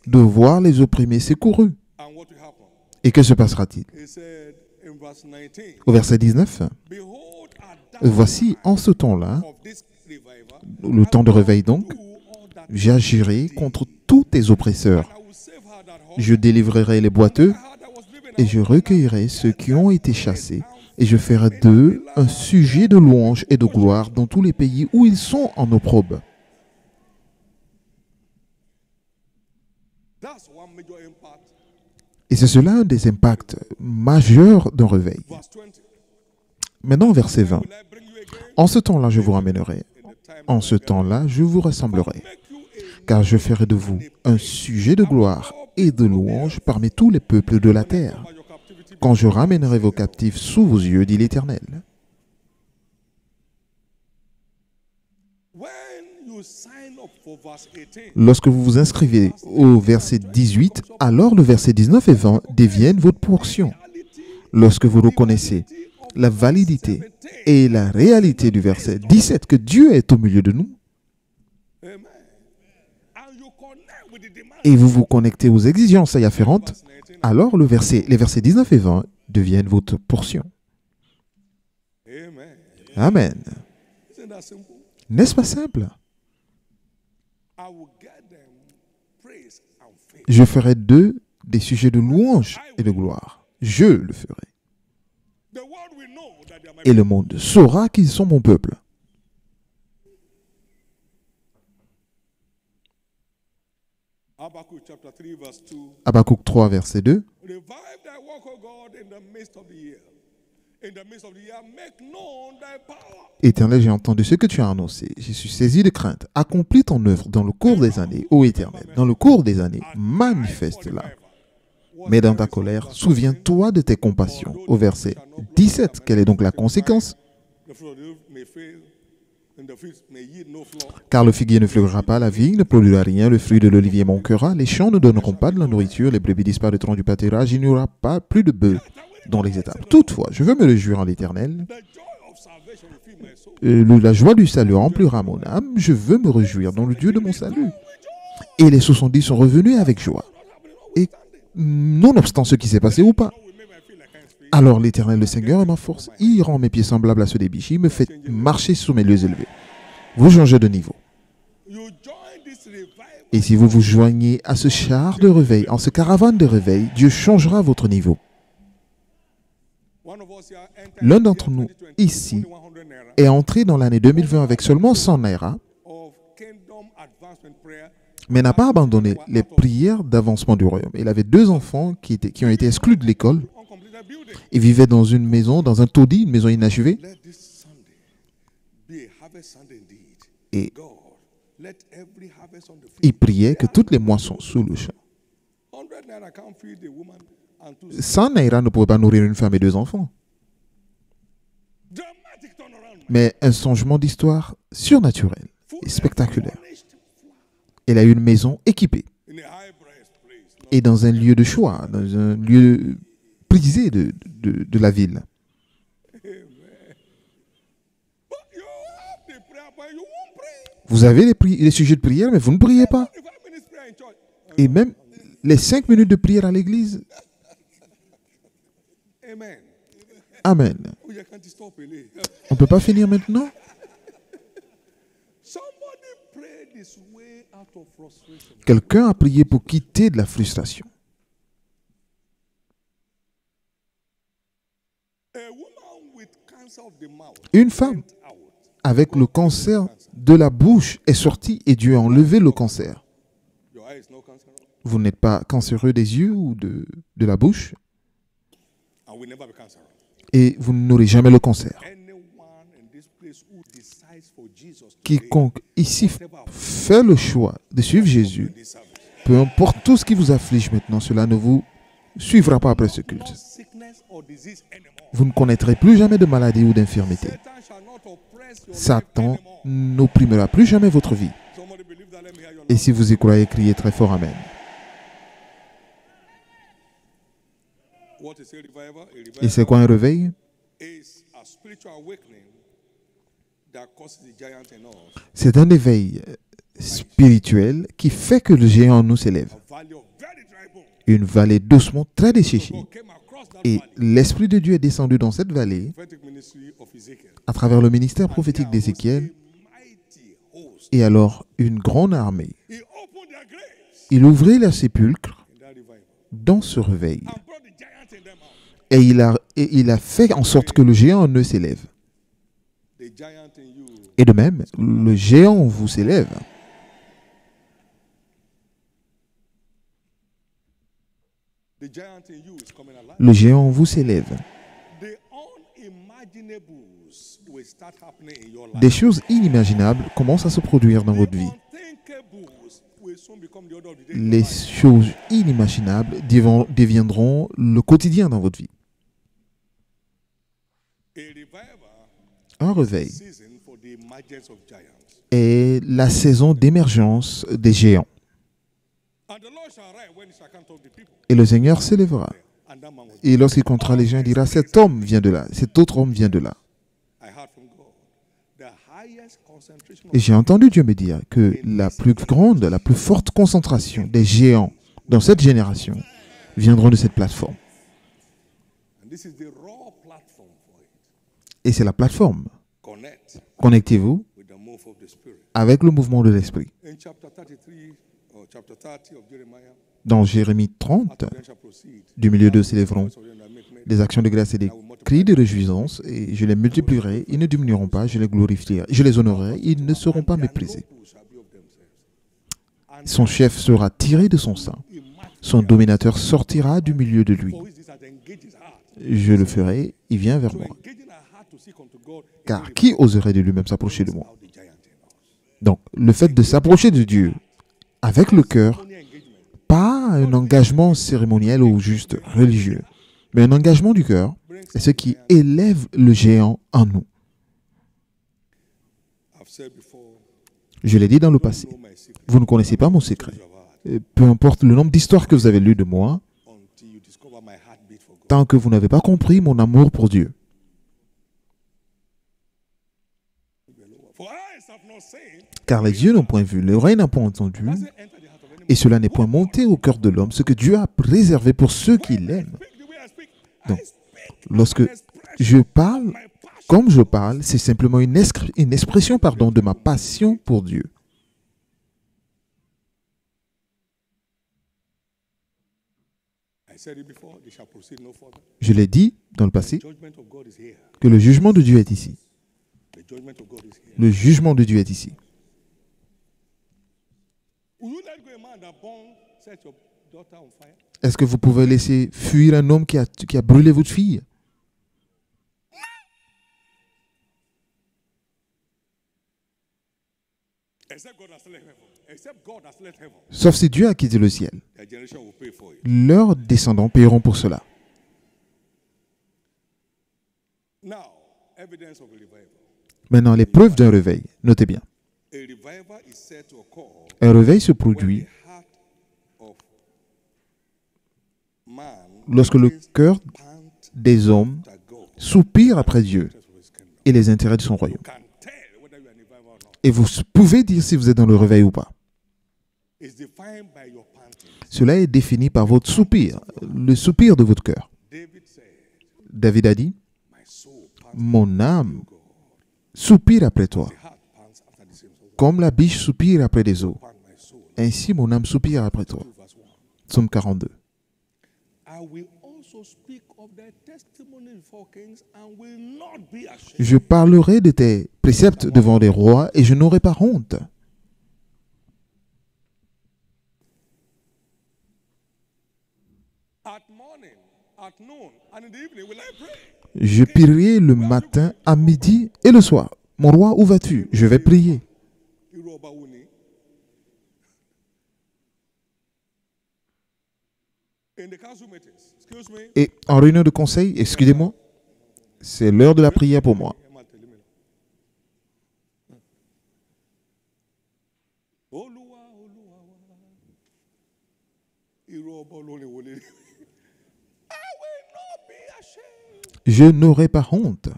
de voir les opprimés secourus.
And what will happen?
Et que se passera-t-il?
He said in verse 19,
Au verset 19,
behold, at that
voici en ce temps-là,
of this revival,
le temps de réveil donc,
do all that
j'agirai contre tous tes oppresseurs.
I will save her that
Je délivrerai les boiteux
her that was driven
et je recueillerai ceux qui ont été chassés et je ferai d'eux un sujet de louange et de gloire dans tous les pays où ils sont en opprobre.
That's one major impact.
Et c'est cela un des impacts majeurs d'un réveil.
Verse 20.
Maintenant, verset 20.
Will I bring you again
En ce temps-là, je vous ramènerai.
in the time
En ce temps-là, je vous rassemblerai.
make you a
Car je ferai de vous un sujet de gloire et de louange parmi tous les peuples de la terre.
by your captivity.
Quand je ramènerai vos captifs sous vos yeux, dit l'Éternel.
When you sign up for verse 18,
Lorsque vous vous inscrivez au verset 18, alors le verset 19 et 20 deviennent votre portion. Lorsque vous reconnaissez la validité et la réalité du verset 17, que Dieu est au milieu de nous,
amen. And you connect with the demand.
et vous vous connectez aux exigences y afférentes,
Verse 19.
alors les versets 19 et 20 deviennent votre portion.
Amen.
Amen.
Isn't that simple?
N'est-ce pas simple?
I will get them praise and faith.
Je ferai d'eux des sujets de louange et de gloire. Je le ferai.
The world will know that they are my
Et le monde saura qu'ils sont mon peuple.
Habakkuk chapter 3 verse 2.
Habakkuk 3, verset 2.
Revive thy work, O God, in the midst of the year. In the midst of the year, make known thy power.
Éternel, j'ai entendu ce que tu as annoncé. Je suis saisi de crainte. Accomplis ton œuvre dans le cours des années, ô Éternel. Dans le cours des années, manifeste-la. Mais dans ta colère, souviens-toi de tes compassions. Au verset 17, quelle est donc la conséquence?
The fruit of the earth may fail, and the fruit may yield no flour.
Car le figuier ne fleurira pas, la vigne ne produira rien, le fruit de l'olivier manquera, les champs ne donneront pas de la nourriture, les brebis disparaîtront du pâturage, il n'y aura pas plus de bœufs dans les étables. Toutefois, je veux me réjouir en l'Éternel.
The joy of salvation will fill my soul.
La joie du salut remplira mon âme. Je veux me réjouir dans le Dieu de mon salut. Et les 70 sont revenus avec joie. Et nonobstant ce qui s'est passé ou pas.
Will make me feel like I'm free.
Alors l'Éternel, le Seigneur, est ma force. Il rend mes pieds semblables à ceux des biches. Il me fait marcher sur mes lieux élevés. Vous changez de niveau.
You join this revival.
Et si vous vous joignez à ce char de réveil, en ce caravane de réveil, Dieu changera votre niveau.
One of us here entered
L'un d'entre nous, ici,
only 100 naira
est entré dans l'année 2020 avec seulement 100 naira,
of kingdom advancement prayer.
mais n'a pas abandonné les prières d'avancement du royaume. Il avait 2 enfants qui ont été exclus de l'école
Uncompleted building.
et vivaient dans une maison, dans un taudis, une maison inachevée.
Let this Sunday be a harvest Sunday indeed.
Et
God, let every harvest on the field.
il priait que toutes les moissons sous le champ.
100 naira can't feed a woman and two
100 naira ne pouvait pas nourrir une femme et 2 enfants.
dramatic turnaround.
Mais un changement d'histoire surnaturel et spectaculaire.
Furnished
Elle a eu une maison équipée
in a high-priced place.
et dans un lieu de choix, dans un lieu prisé de la ville.
But you have the prayer, but you won't pray.
Vous avez les sujets de prière, mais vous ne priez pas.
5 minutes prayer in church.
Et même les 5 minutes de prière à l'église.
Amen.
Amen.
Oh, you can't stop it.
On ne peut pas finir maintenant.
Somebody pray this way out of frustration.
Quelqu'un a prié pour quitter de la frustration.
A
Une femme avec le cancer de la bouche est sortie et Dieu a enlevé le cancer. Vous n'êtes pas cancéreux des yeux ou de la bouche et vous n'aurez jamais le cancer. Quiconque ici fait le choix de suivre Jésus, peu importe tout ce qui vous afflige maintenant, cela ne vous suivra pas après ce culte. Vous ne connaîtrez plus jamais de maladie ou d'infirmité. Satan n'opprimera plus jamais votre vie. Et si vous y croyez, criez très fort Amen. Et c'est quoi un réveil? C'est un éveil spirituel qui fait que le géant en nous s'élève. Une vallée doucement très desséchée. Et l'Esprit de Dieu est descendu dans cette vallée à travers le ministère prophétique d'Ézéchiel. Et alors, une grande armée. Il ouvrit les sépulcres dans ce réveil. Et il a fait en sorte que le géant en eux s'élève. Et de même, le géant en vous s'élève. Le géant en vous s'élève. Des choses inimaginables commencent à se produire dans votre vie. Les choses inimaginables deviendront le quotidien dans votre vie. Un réveil est la saison d'émergence des géants. Et le Seigneur s'élèvera. Et lorsqu'il comptera les gens, il dira, cet homme vient de là, cet autre homme vient de là. Et j'ai entendu Dieu me dire que la plus grande, la plus forte concentration des géants dans cette génération viendront de cette plateforme. Et c'est la plateforme. Connectez-vous avec le mouvement de l'Esprit. Dans Jérémie 30, du milieu d'eux s'élèveront des actions de grâce et des cris de réjouissance, et je les multiplierai, ils ne diminueront pas, je les glorifierai, je les honorerai, ils ne seront pas méprisés. Son chef sera tiré de son sein, son dominateur sortira du milieu de lui. Je le ferai, il vient vers moi. Car qui oserait de lui-même s'approcher de moi? Donc, le fait de s'approcher de Dieu avec le cœur, pas un engagement cérémoniel ou juste religieux, mais un engagement du cœur, est ce qui élève le géant en nous. Je l'ai dit dans le passé, vous ne connaissez pas mon secret. Peu importe le nombre d'histoires que vous avez lues de moi, tant que vous n'avez pas compris mon amour pour Dieu. Car les yeux n'ont point vu, l'oreille n'a point entendu, et cela n'est point monté au cœur de l'homme, ce que Dieu a réservé pour ceux qui l'aiment. Donc, lorsque je parle, comme je parle, c'est simplement une expression de ma passion pour Dieu. Je l'ai dit dans le passé, que le jugement de Dieu est ici. Le jugement de Dieu est ici. Est-ce que vous pouvez laisser fuir un homme qui a brûlé votre fille? Sauf si Dieu a quitté le ciel. Leurs descendants paieront pour cela. Maintenant, les preuves d'un réveil. Notez bien. Un réveil se produit lorsque le cœur des hommes soupire après Dieu et les intérêts de son royaume. Et vous pouvez dire si vous êtes dans le réveil ou pas. Cela est défini par votre soupir, le soupir de votre cœur. David a dit, mon âme soupire après toi, comme la biche soupire après des eaux. Ainsi mon âme soupire après toi. Psaume 42. Je parlerai de tes préceptes devant les rois et je n'aurai pas honte. Je prierai le matin, à midi et le soir. Mon roi, où vas-tu? Je vais prier. Et en réunion de conseil, excusez-moi, c'est l'heure de la prière pour moi. Je n'aurai pas honte.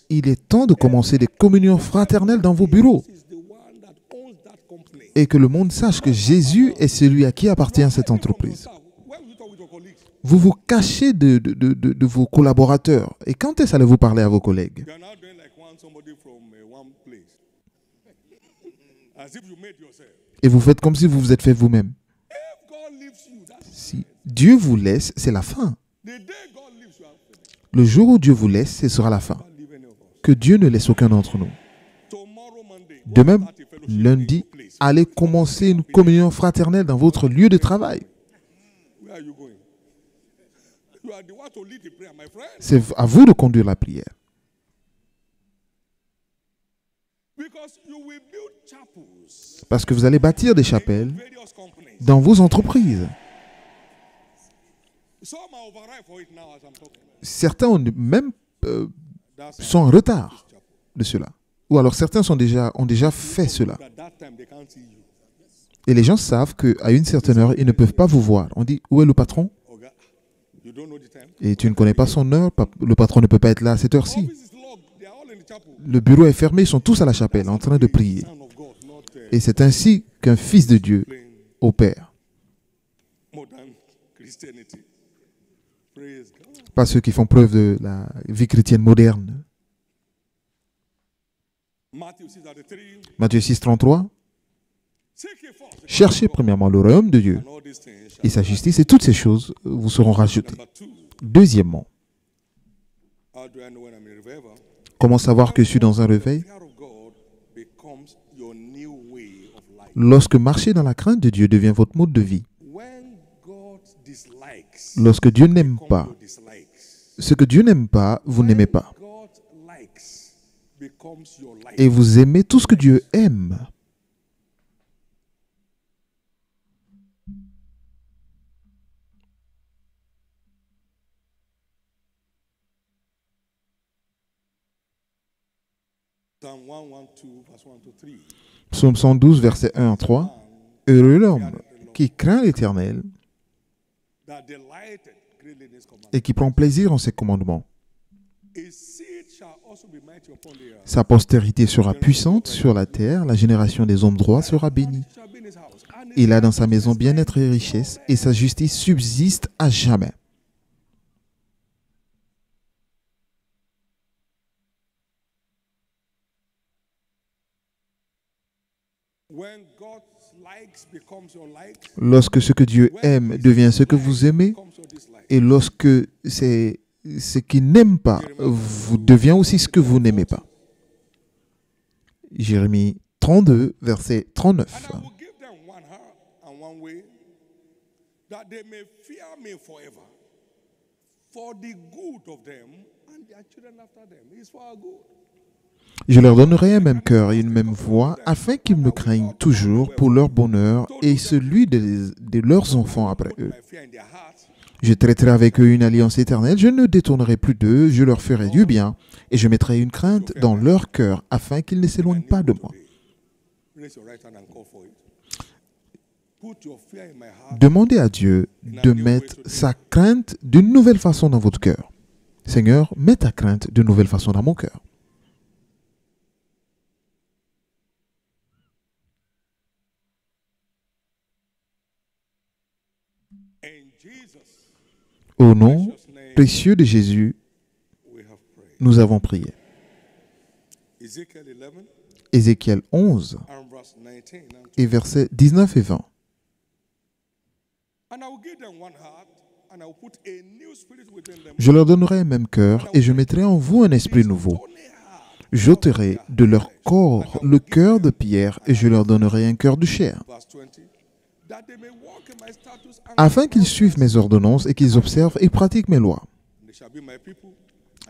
Il est temps de commencer des communions fraternelles dans vos bureaux et que le monde sache que Jésus est celui à qui appartient cette entreprise. Vous vous cachez de vos collaborateurs. Et quand est-ce que allez-vous parler à vos collègues? Et vous faites comme si vous vous êtes fait vous-même. Si Dieu vous laisse, c'est la fin. Le jour où Dieu vous laisse, ce sera la fin. Que Dieu ne laisse aucun d'entre nous. De même, lundi, allez commencer une communion fraternelle dans votre lieu de travail. C'est à vous de conduire la prière. Parce que vous allez bâtir des chapelles dans vos entreprises. Certains ont même, sont en retard de cela. Ou alors certains ont déjà fait cela. Et les gens savent qu'à une certaine heure, ils ne peuvent pas vous voir. On dit, où est le patron? Et tu ne connais pas son heure, le patron ne peut pas être là à cette heure-ci. Le bureau est fermé, ils sont tous à la chapelle en train de prier. Et c'est ainsi qu'un fils de Dieu opère. Pas ceux qui font preuve de la vie chrétienne moderne. Matthieu 6, 33. Cherchez premièrement le royaume de Dieu et sa justice, et toutes ces choses vous seront rajoutées. Deuxièmement, comment savoir que je suis dans un réveil? Lorsque marcher dans la crainte de Dieu devient votre mode de vie. Lorsque Dieu n'aime pas, ce que Dieu n'aime pas, vous n'aimez pas. Et vous aimez tout ce que Dieu aime. Psaume 112, versets 1 à 3. Heureux l'homme qui craint l'Éternel et qui prend plaisir en ses commandements. Sa postérité sera puissante sur la terre, la génération des hommes droits sera bénie. Il a dans sa maison bien-être et richesse, et sa justice subsiste à jamais. Lorsque ce que Dieu aime devient ce que vous aimez, et lorsque c'est ce qu'il n'aime pas vous devient aussi ce que vous n'aimez pas. Jérémie 32, verset 39. Je leur donnerai un même cœur et une même voix, afin qu'ils me craignent toujours pour leur bonheur et celui de leurs enfants après eux. Je traiterai avec eux une alliance éternelle, je ne détournerai plus d'eux, je leur ferai du bien, et je mettrai une crainte dans leur cœur, afin qu'ils ne s'éloignent pas de moi. Demandez à Dieu de mettre sa crainte d'une nouvelle façon dans votre cœur. Seigneur, mets ta crainte d'une nouvelle façon dans mon cœur. Au nom précieux de Jésus, nous avons prié. Ézéchiel 11 et versets 19 et 20.
And I will give them one heart, and I will put a new spirit within them.
Je leur donnerai un même cœur et je mettrai en vous un esprit nouveau.
Stony heart.
J'ôterai de leur corps le cœur de pierre et je leur donnerai un cœur de chair,
Verse 20. That they may walk in my statutes and
afin qu'ils suivent mes ordonnances et qu'ils observent et pratiquent mes lois.
they shall be my people.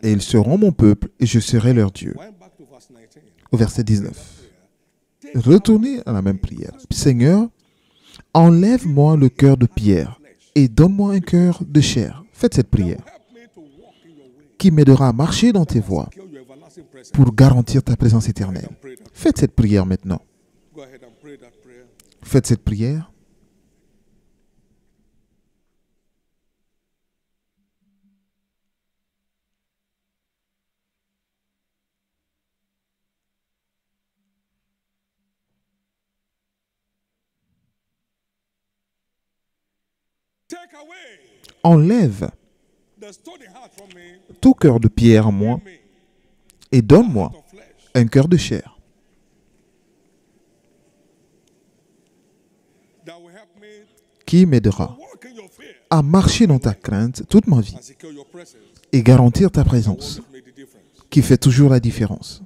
Et ils seront mon peuple et je serai leur Dieu.
Went back to verse 19.
Au verset 19. Retournez à la même prière. Seigneur, enlève-moi le cœur de pierre et donne-moi un cœur de chair. Faites cette prière
Help me to walk in your way.
qui m'aidera à marcher dans tes voies
Secure your everlasting presence.
pour garantir ta présence éternelle.
Pray that.
Faites cette prière maintenant.
Go ahead and pray that prayer.
Faites cette prière.
Take away
Enlève
the stony heart from me.
tout cœur de pierre en moi
Me
et donne-moi
of flesh.
un cœur de chair
That will help me
qui m'aidera
walk in your fear
à marcher dans ta crainte toute ma vie
and secure your presence.
et garantir ta présence
Always make the difference.
qui fait toujours la différence.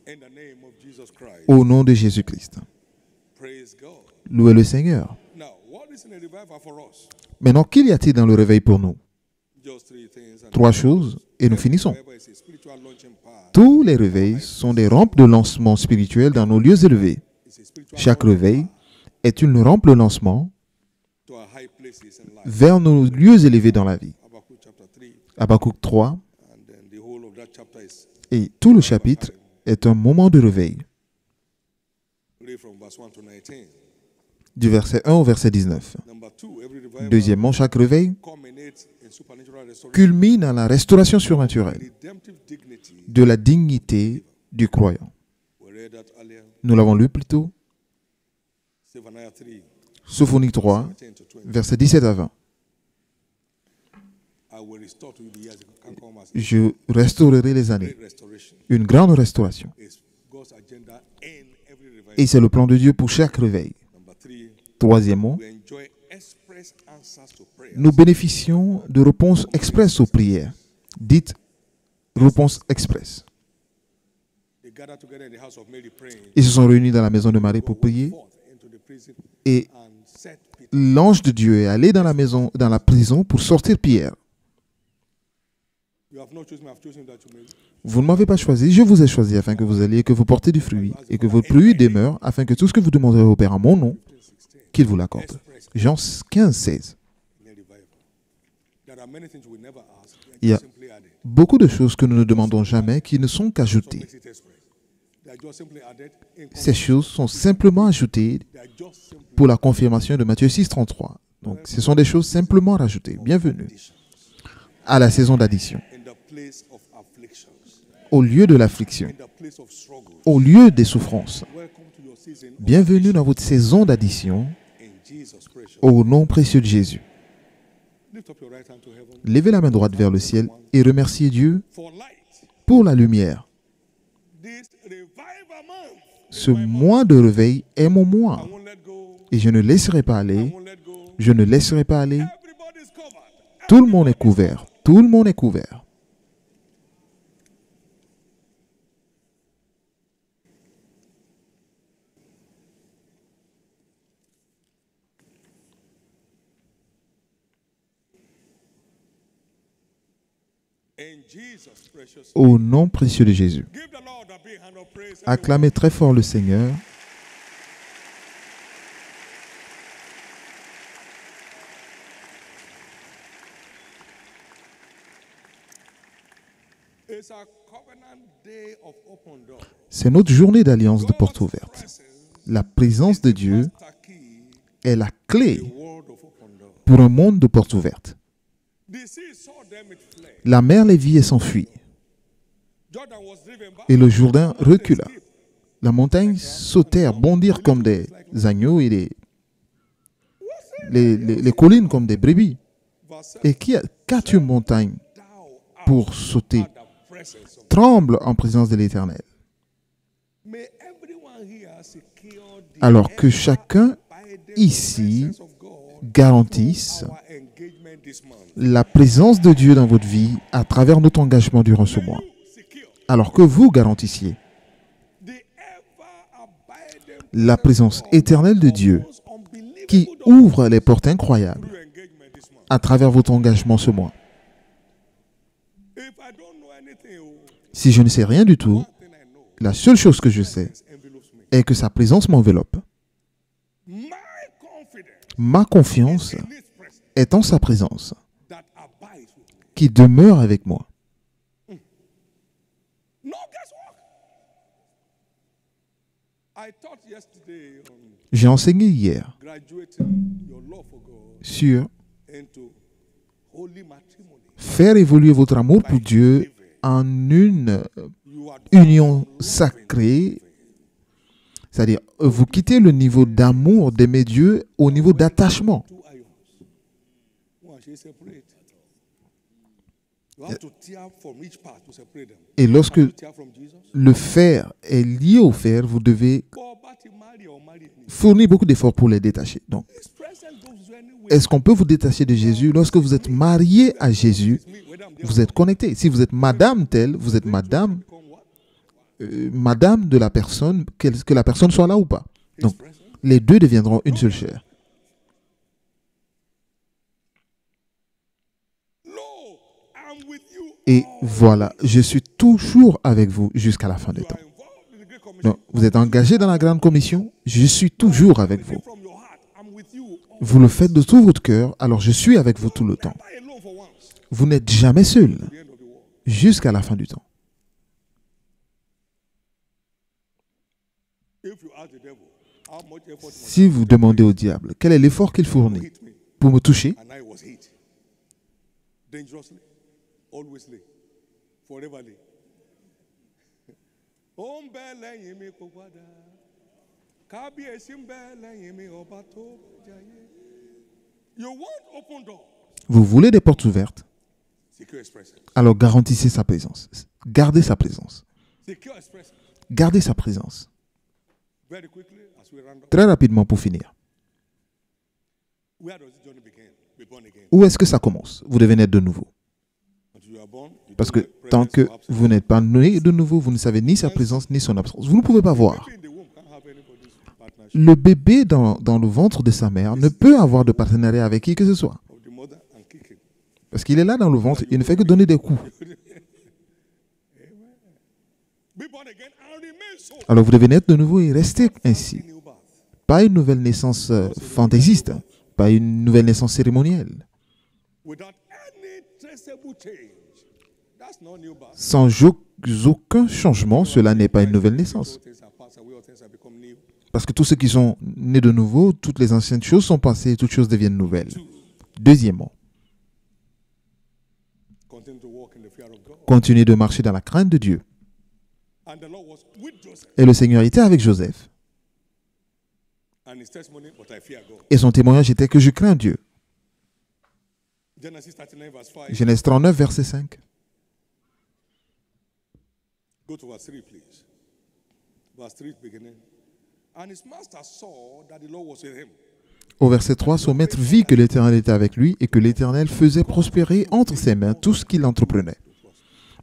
In the name of Jesus Christ.
Au nom de Jésus-Christ.
Praise God.
Louez le Seigneur.
Now, what is in a revival for us?
Maintenant, qu'il y a-t-il dans le réveil pour nous?
Just three things. And
3 choses et nous finissons.
revival is a spiritual launching pad.
Tous les réveils sont des rampes de lancement spirituels dans nos lieux élevés.
It's a spiritual
Chaque réveil est une rampe de lancement
to our high places in life.
vers nos lieux élevés dans la vie.
Habakkuk chapter 3.
Habakkuk 3
And then the whole of that chapter is
et tout le chapitre est un moment de réveil,
read from verse 1 to 19.
du verset 1 au verset 19.
Number 2, every revival
Deuxièmement, chaque réveil
culminates in supernatural restoration.
culmine à la restauration surnaturelle
Redemptive dignity.
de la dignité du croyant.
We read that earlier.
Nous l'avons lu plus tôt,
Zephaniah 3,
Sophonie 3,
10 to 20.
versets 17 à 20.
I will restore to you the years that can come as
Je restaurerai les années.
great restoration.
Une grande restauration.
It's God's agenda in every revival.
Et c'est le plan de Dieu pour chaque réveil.
Number 3,
Troisièmement,
we enjoy express answers to prayer.
nous bénéficions de réponses expresses aux prières. Dites réponse express.
They gathered together in the house of Mary praying.
Ils se sont réunis dans la maison de Marie pour prier
Forth into the prison
et
and set Peter.
l'ange de Dieu est allé dans la maison, dans la prison pour sortir Pierre.
You have not chosen me, I have chosen that you may.
Vous ne m'avez pas choisi, je vous ai choisi afin que vous alliez, que vous portez du fruit et que votre fruit demeure, afin que tout ce que vous demanderez au Père en mon nom, qu'il vous l'accorde. Jean 15, 16.
In a revival. There are many things we never ask. They are
Il y a
just simply added.
beaucoup de choses que nous ne demandons jamais qui ne sont qu'ajoutées.
Makes it express. They are just simply added in
Ces choses sont simplement ajoutées
They are just simply
pour la confirmation de Matthieu 6, 33. Donc, ce sont des choses simplement rajoutées. Bienvenue à la saison d'addition,
in the place of afflictions,
au lieu de l'affliction,
in the place of struggle.
au lieu des souffrances.
Welcome to your season
Bienvenue dans votre saison d'addition
in Jesus' precious.
au nom précieux de Jésus.
Lift up your right hand to heaven
Levez la main droite vers le ciel et remerciez Dieu
for light.
pour la lumière.
This revival month,
Ce mois de réveil est mon
I
mois
won't let go.
et je ne laisserai pas
I
aller.
won't let go.
Je ne laisserai pas aller.
Everybody's covered.
Tout le monde est couvert. Tout le monde est couvert.
In Jesus' precious.
Au nom précieux de Jésus.
Give the Lord a big hand of praise.
Acclamez très fort le Seigneur.
It's a covenant day of open door.
C'est notre journée d'alliance de porte ouverte.
Presence,
La présence de Dieu
the key,
est la clé
the word of open door.
pour un monde de porte ouverte.
The sea saw them, it fled.
La mer les vit et s'enfuit.
Jordan was driven back.
Et le Jourdain recula. La montagne sautèrent, bondirent comme des agneaux et les collines comme des brebis.
Verse 7,
Et qu'as-tu, montagne,
thou art
pour sauter?
the presence of.
Tremble en présence de l'Éternel.
May everyone here secure the
Alors que chacun
abiding
ici
presence of God
garantissent
our engagement this month.
la présence de Dieu dans votre vie à travers notre engagement durant ce mois.
Secure
Alors que vous garantissiez
the ever-abiding
la présence éternelle de Dieu
unbelievable
qui ouvre les portes incroyables
your engagement this month.
à travers votre engagement ce mois.
If I don't know anything,
Si je ne sais rien du tout,
one thing I know
la seule chose que je sais
envelopes me.
est que sa présence m'enveloppe.
My confidence
Ma confiance
in His presence
est en sa présence
that abides with me.
qui demeure avec moi.
No guesswork. I taught yesterday on
J'ai enseigné hier
graduating your love for God
sur
into holy matrimony.
faire évoluer votre amour pour Dieu en une
You are
union sacrée, c'est-à-dire vous quittez le niveau d'amour, d'aimer Dieu, au niveau d'attachement.
two ions. One should separate. You have to tear from each part to separate them.
Et lorsque
You tear from Jesus.
le fer est lié au fer, vous devez
Or but you marry or marry me.
fournir beaucoup d'efforts pour les détacher. Donc,
His presence goes anywhere.
est-ce qu'on peut vous détacher de Jésus? Lorsque vous êtes marié à Jésus,
Me, whether I'm there
vous êtes connecté. Si vous êtes madame telle, vous êtes madame,
become what?
madame de la personne, que la personne soit là ou pas.
His
Donc,
presence.
les deux deviendront une seule chair.
Lo, I'm with you.
Et voilà, je suis toujours avec vous jusqu'à la fin des
You
temps.
are involved in the Great Commission.
Donc, vous êtes engagé dans la grande commission, je suis toujours avec vous.
From your heart, I'm with you.
Vous le faites de tout votre cœur, alors je suis avec vous tout le temps.
Never alone for once.
Vous n'êtes jamais seul
The end of the world.
jusqu'à la fin du temps.
If you ask the devil, how much effort must
Si vous demandez au diable quel est l'effort qu'il
you
fournit
hit me?
pour me toucher,
And I was hit. Dangerously, alwaysly, foreverly. Ó ń bẹ lẹ́yìn mi kò padà. Kábíyèsí ń bẹ lẹ́yìn mi ọba tó jayé. You want open door.
vous voulez des portes ouvertes,
Secure his presence.
alors garantissez sa présence. Gardez sa présence.
Secure his presence.
Gardez sa présence.
Very quickly, as we round up.
Très rapidement pour finir.
Where does this journey begin? Be born again.
Où est-ce que ça commence? Vous devez naître de nouveau.
Until you are born, you
Parce
don't
que
know
tant
presence
que
or absence.
vous n'êtes pas né de nouveau, vous ne savez ni sa présence ni son absence. Vous ne pouvez pas voir.
Baby in the womb can't have anybody's partnership
Le bébé dans le ventre de sa mère ne peut avoir de partenariat avec qui que ce soit.
of the mother and kicking.
Parce qu'il est là dans le ventre, il ne fait que donner des coups.
Be born again and remain so.
Alors vous devez naître de nouveau et rester ainsi.
New birth.
Pas une nouvelle naissance fantaisiste, pas une nouvelle naissance cérémonielle,
Without any traceable change. That's not new birth.
sans aucun changement. Cela n'est pas une nouvelle naissance.
All things are passed away, all things have become new.
Parce que tous ceux qui sont nés de nouveau, toutes les anciennes choses sont passées, toutes choses deviennent nouvelles. Deuxièmement,
Continue to walk in the fear of God.
continuez de marcher dans la crainte de Dieu.
And the Lord was with Joseph.
Et le Seigneur était avec Joseph.
And his testimony, but I fear God.
Et son témoignage était que je crains Dieu.
Genesis 39, verse 5.
Genèse 39, verset 5.
Go to verse 3, please. Verse 3 beginning. And his master saw that the Lord was with him.
Au verset 3, son maître vit que l'Éternel était avec lui et que l'Éternel faisait prospérer entre ses mains tout ce qu'il entreprenait.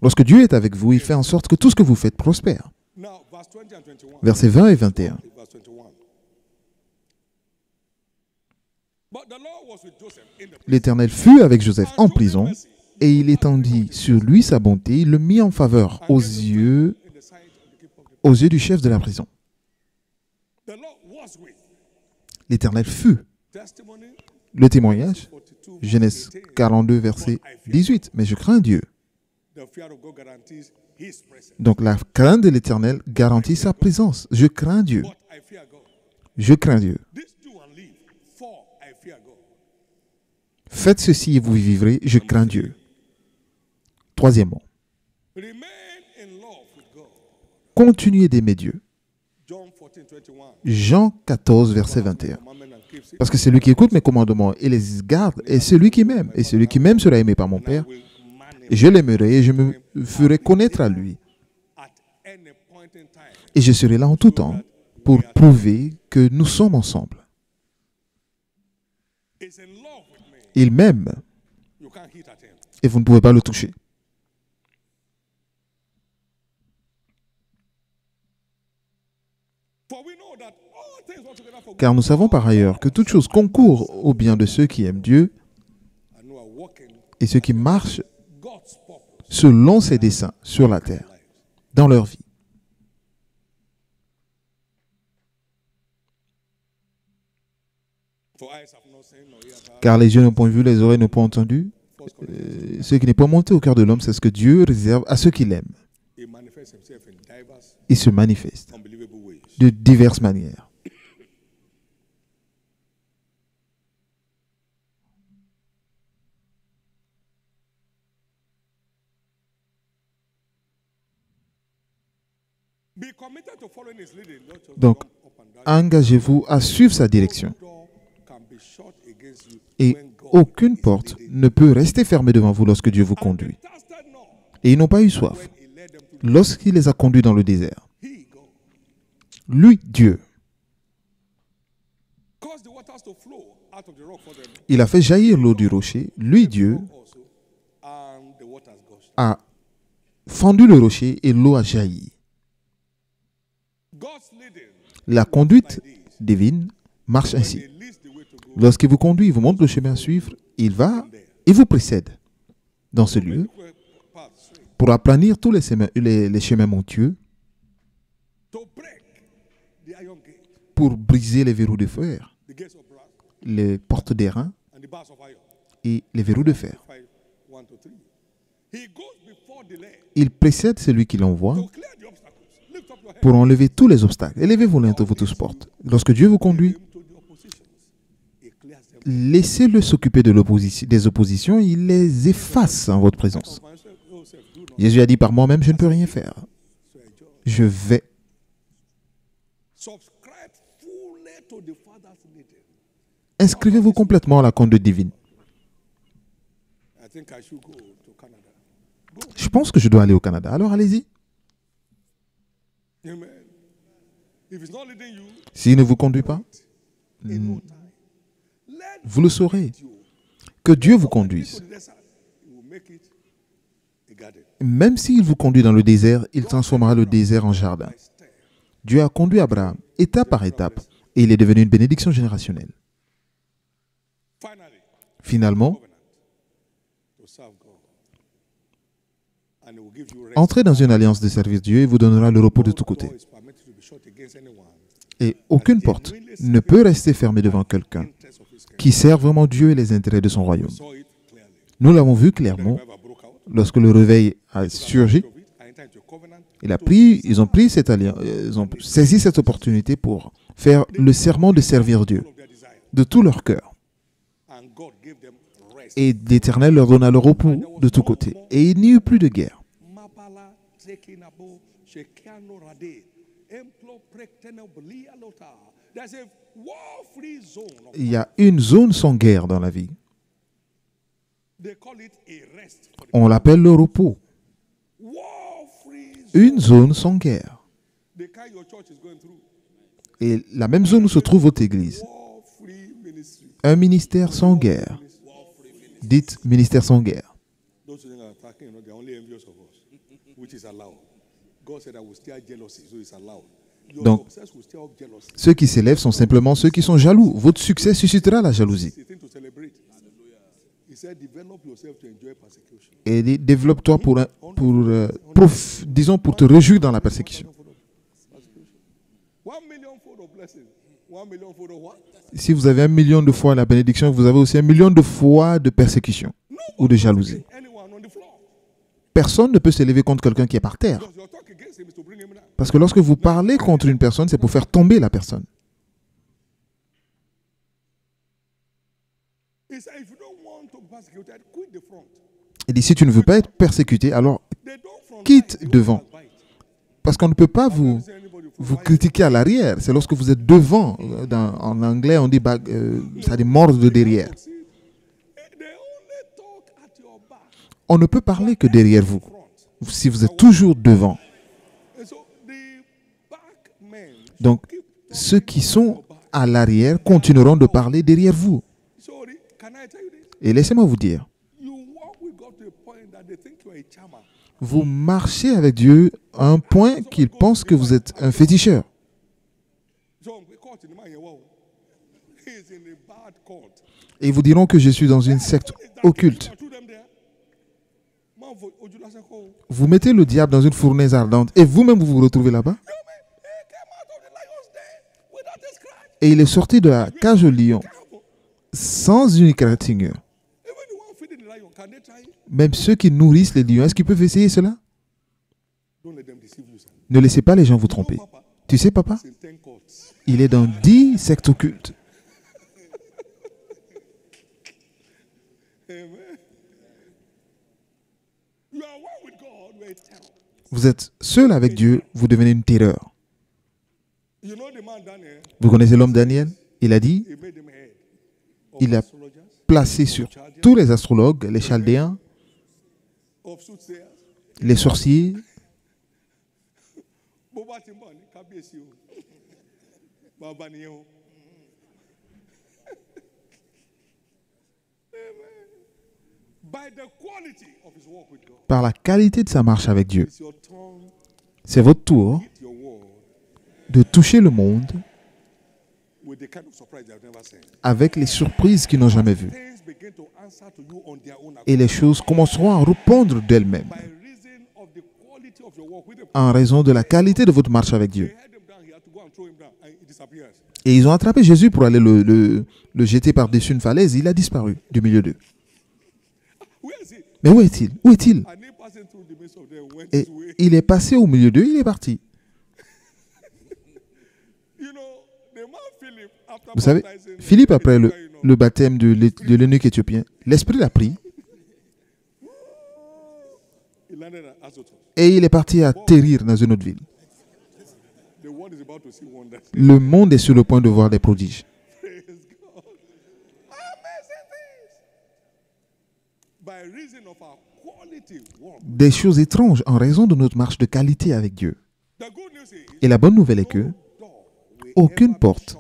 Lorsque Dieu est avec vous, il fait en sorte que tout ce que vous faites prospère.
Now, verse 20 and 21.
Versets 20 et 21.
Verse 21. But the Lord was with Joseph in the prison.
L'Éternel fut avec Joseph en prison et il étendit sur lui sa bonté, il le mit en faveur aux yeux
In the sight of the keeper of the
du chef de la prison.
The Lord was with.
L'Éternel fut.
Testimony
Le témoignage,
42.
Genèse 42, verset 18. Mais je crains Dieu.
The fear of God guarantees his presence.
Donc la crainte de l'Éternel garantit sa présence. Je crains Dieu.
But I fear God.
Je crains Dieu.
This do and live, for I fear God.
Faites ceci et vous vivrez. Je crains Dieu. Troisièmement,
Remain in love with God.
continuez d'aimer Dieu.
John 14, 21.
Jean 14, verset 21.
Commandment and keeps it.
Parce que celui qui écoute mes commandements et les garde est celui qui m'aime. Et celui qui m'aime sera aimé par mon Père.
Will manage
Et je l'aimerai et je me ferai connaître à lui.
at any point in time.
Et je serai là en tout temps pour prouver que nous sommes ensemble.
is in love with me.
Il m'aime
You can't hit at him.
et vous ne pouvez pas le toucher.
For we know that all things work together for good.
Car nous savons par ailleurs que toute chose concourt au bien de ceux qui aiment Dieu
And who are walking
et ceux qui marchent
God's purpose
selon ses desseins sur la terre,
lives.
dans leur vie.
For eyes have not seen, nor ears heard,
Car les yeux n'ont point vu, les oreilles n'ont point entendu.
first Corinthians,
Ce qui n'est pas monté au cœur de l'homme, c'est ce que Dieu réserve à ceux qui l'aiment.
he manifests himself in diverse,
Il se manifeste
unbelievable ways.
de diverses manières.
Be committed to following his leading. Not just
Donc,
jump up and down.
engagez-vous à suivre sa direction.
No door can be shut against you
Et
when God
aucune
is
porte
leading.
ne peut rester fermée devant vous lorsque Dieu vous
And
conduit.
they thirsted not
Et ils n'ont pas eu soif
when he led them to
lorsqu'il les a conduits dans le désert.
he go.
Lui, Dieu,
Cause the waters to flow out of the rock for them.
il a fait jaillir l'eau du rocher. Lui, Dieu,
Also, and the waters gushed.
a fendu le rocher et l'eau a jailli.
God's leading
La conduite divine marche
when
ainsi.
he leads the way to go.
Lorsqu'il vous conduit, il vous montre le chemin à suivre, il va et vous précède dans ce lieu
Quick path straight.
pour aplanir tous les chemins montueux,
To break the iron gate,
pour briser les verrous de fer,
the gates of brass,
les portes d'airain
and the bars of iron.
et les verrous de fer.
5, 1 to 3. He goes before the lane
Il précède celui qui l'envoie
to clear the obstacles. Lift up your head.
pour enlever tous les obstacles. Élevez vos mains vous tous portes. Lorsque Dieu vous conduit,
Him to the oppositions. He clears them.
laissez-le s'occuper des oppositions, il les efface en votre présence.
Of myself, yourself, do not
Jésus a dit, par moi-même, je ne peux rien faire.
so enjoy.
Je vais.
Subscribe fully to the Father's leading.
Inscrivez-vous complètement à la conduite divine.
I think I should go to Canada. Go.
Je pense que je dois aller au Canada. Alors allez-y.
Amen. If it's not leading you,
S'il ne vous conduit pas,
in no time, let
vous le saurez.
you
Que Dieu vous
to
conduise.
the desert. He will make it a garden.
Même s'il vous conduit dans le désert, il transformera le désert en jardin.
By step.
Dieu a conduit Abraham étape par étape et il est devenu une bénédiction générationnelle.
Finally,
Finalement,
covenant to serve God. And he will give you rest.
entrez dans une alliance de servir Dieu et vous donnera le repos de tous
No
côtés.
door is permitted to be shut against anyone.
Et aucune porte ne peut rester fermée devant quelqu'un
Interest of his kingdom.
qui sert vraiment Dieu et les intérêts de son royaume.
Saw it clearly.
Nous l'avons vu
The
clairement
revival broke out.
lorsque le réveil a surgi.
Of it, I enter into a covenant.
Ils ont pris cette alliance, ils ont saisi cette opportunité pour faire le serment de servir Dieu
Of their desire.
de tout leur cœur.
And God gave them rest.
Et l'Éternel leur donna le repos de tous côtés. Et il n'y eut plus de guerre.
Mabala, Zekinabo, Shekiano Rade, Emplo Prektene Belia Lota. There's a war-free zone.
Il y a une zone sans guerre dans la vie.
They call it a rest. For the
On l'appelle le repos.
war-free zone.
Une zone sans guerre.
The kind your church is going through.
Et la même zone où se trouve votre église.
War-free ministry.
Un ministère sans guerre. Dites ministère sans guerre.
Those who are attacking, they're only envious of us, which is allowed. God said I will stir jealousy, so it's allowed. Your
Donc,
success will stir up jealousy.
Ceux qui s'élèvent sont simplement ceux qui sont jaloux. Votre succès suscitera la jalousie.
It's a thing to celebrate. He said, develop yourself to enjoy persecution.
Et développe-toi disons, pour te réjouir dans la persécution.
1 million fold of blessing. 1 million fold of what?
Si vous avez 1 million de fois la bénédiction, vous avez aussi 1 million de fois de persécution ou de jalousie.
Anyone on the floor.
Personne ne peut s'élever contre quelqu'un qui est par terre.
Because your talk against him is to bring him down.
Parce que lorsque vous parlez contre une personne, c'est pour faire tomber la personne.
He said, if you don't want to be persecuted, quit the front.
Il dit, si tu ne veux pas être persécuté, alors
They don't front.
quitte
They
devant.
won't bite.
Parce qu'on ne peut pas vous
Say anybody
critiquer à l'arrière. C'est lorsque vous êtes devant. En anglais, on dit ça dit mordre de derrière.
see, they only talk at your back.
On ne peut parler que derrière vous.
Front.
Si vous êtes toujours devant.
And so the back men
Donc, ceux qui sont à l'arrière continueront de parler derrière vous.
sorry,
Et laissez-moi vous dire,
You walk with God to a point that they think you are a charmer.
vous marchez avec Dieu à un point qu'il pense que vous êtes un féticheur.
So we caught in the man, wow. He is in a bad court.
Et ils vous diront que je suis dans une secte occulte. Vous mettez le diable dans une fournaise ardente et vous-même vous vous retrouvez là-bas. Et il est sorti de la cage au lion sans une égratignure. Même ceux qui nourrissent les lions, est-ce qu'ils peuvent essayer cela? Ne laissez pas les gens vous tromper. Tu sais, papa, il est dans 10 sectes occultes. Vous êtes seul avec Dieu, vous devenez une terreur. Vous connaissez l'homme Daniel? Il a dit, il a placé sur tous les astrologues, les chaldéens, les sorciers, par la qualité de sa marche avec Dieu. C'est votre tour de toucher le monde avec les surprises qu'ils n'ont jamais vues. Et les choses commenceront à répondre d'elles-mêmes en raison de la qualité de votre marche avec Dieu. Et ils ont attrapé Jésus pour aller le jeter par-dessus une falaise. Il a disparu du milieu d'eux. Mais où est-il? Où est-il? Et il est passé au milieu d'eux, il est parti. Vous savez, Philippe, après le baptême de l'eunuque éthiopien, l'Esprit l'a pris et il est parti atterrir dans une autre ville. Le monde est sur le point de voir des prodiges. Des choses étranges en raison de notre marche de qualité avec Dieu. Et la bonne nouvelle est que aucune porte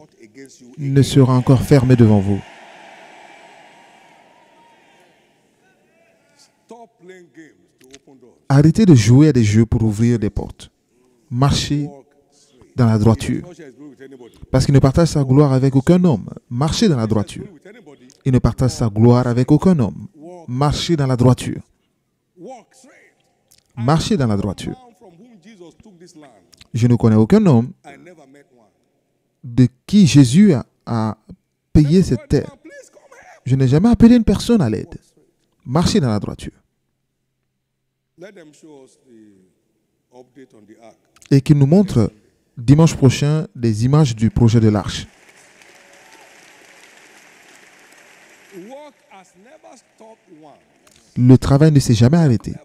ne sera encore fermée devant vous. Arrêtez de jouer à des jeux pour ouvrir des portes. Marchez dans la droiture. Parce qu'il ne partage sa gloire avec aucun homme. Marchez dans la droiture. Il ne partage sa gloire avec aucun homme. Marchez dans la droiture. Marchez dans la droiture. Je ne connais aucun homme de qui Jésus a payé cette terre. Je n'ai jamais appelé une personne à l'aide. Marchez dans la droiture. Et qu'il nous montre dimanche prochain des images du projet de l'arche. Le travail ne s'est jamais arrêté.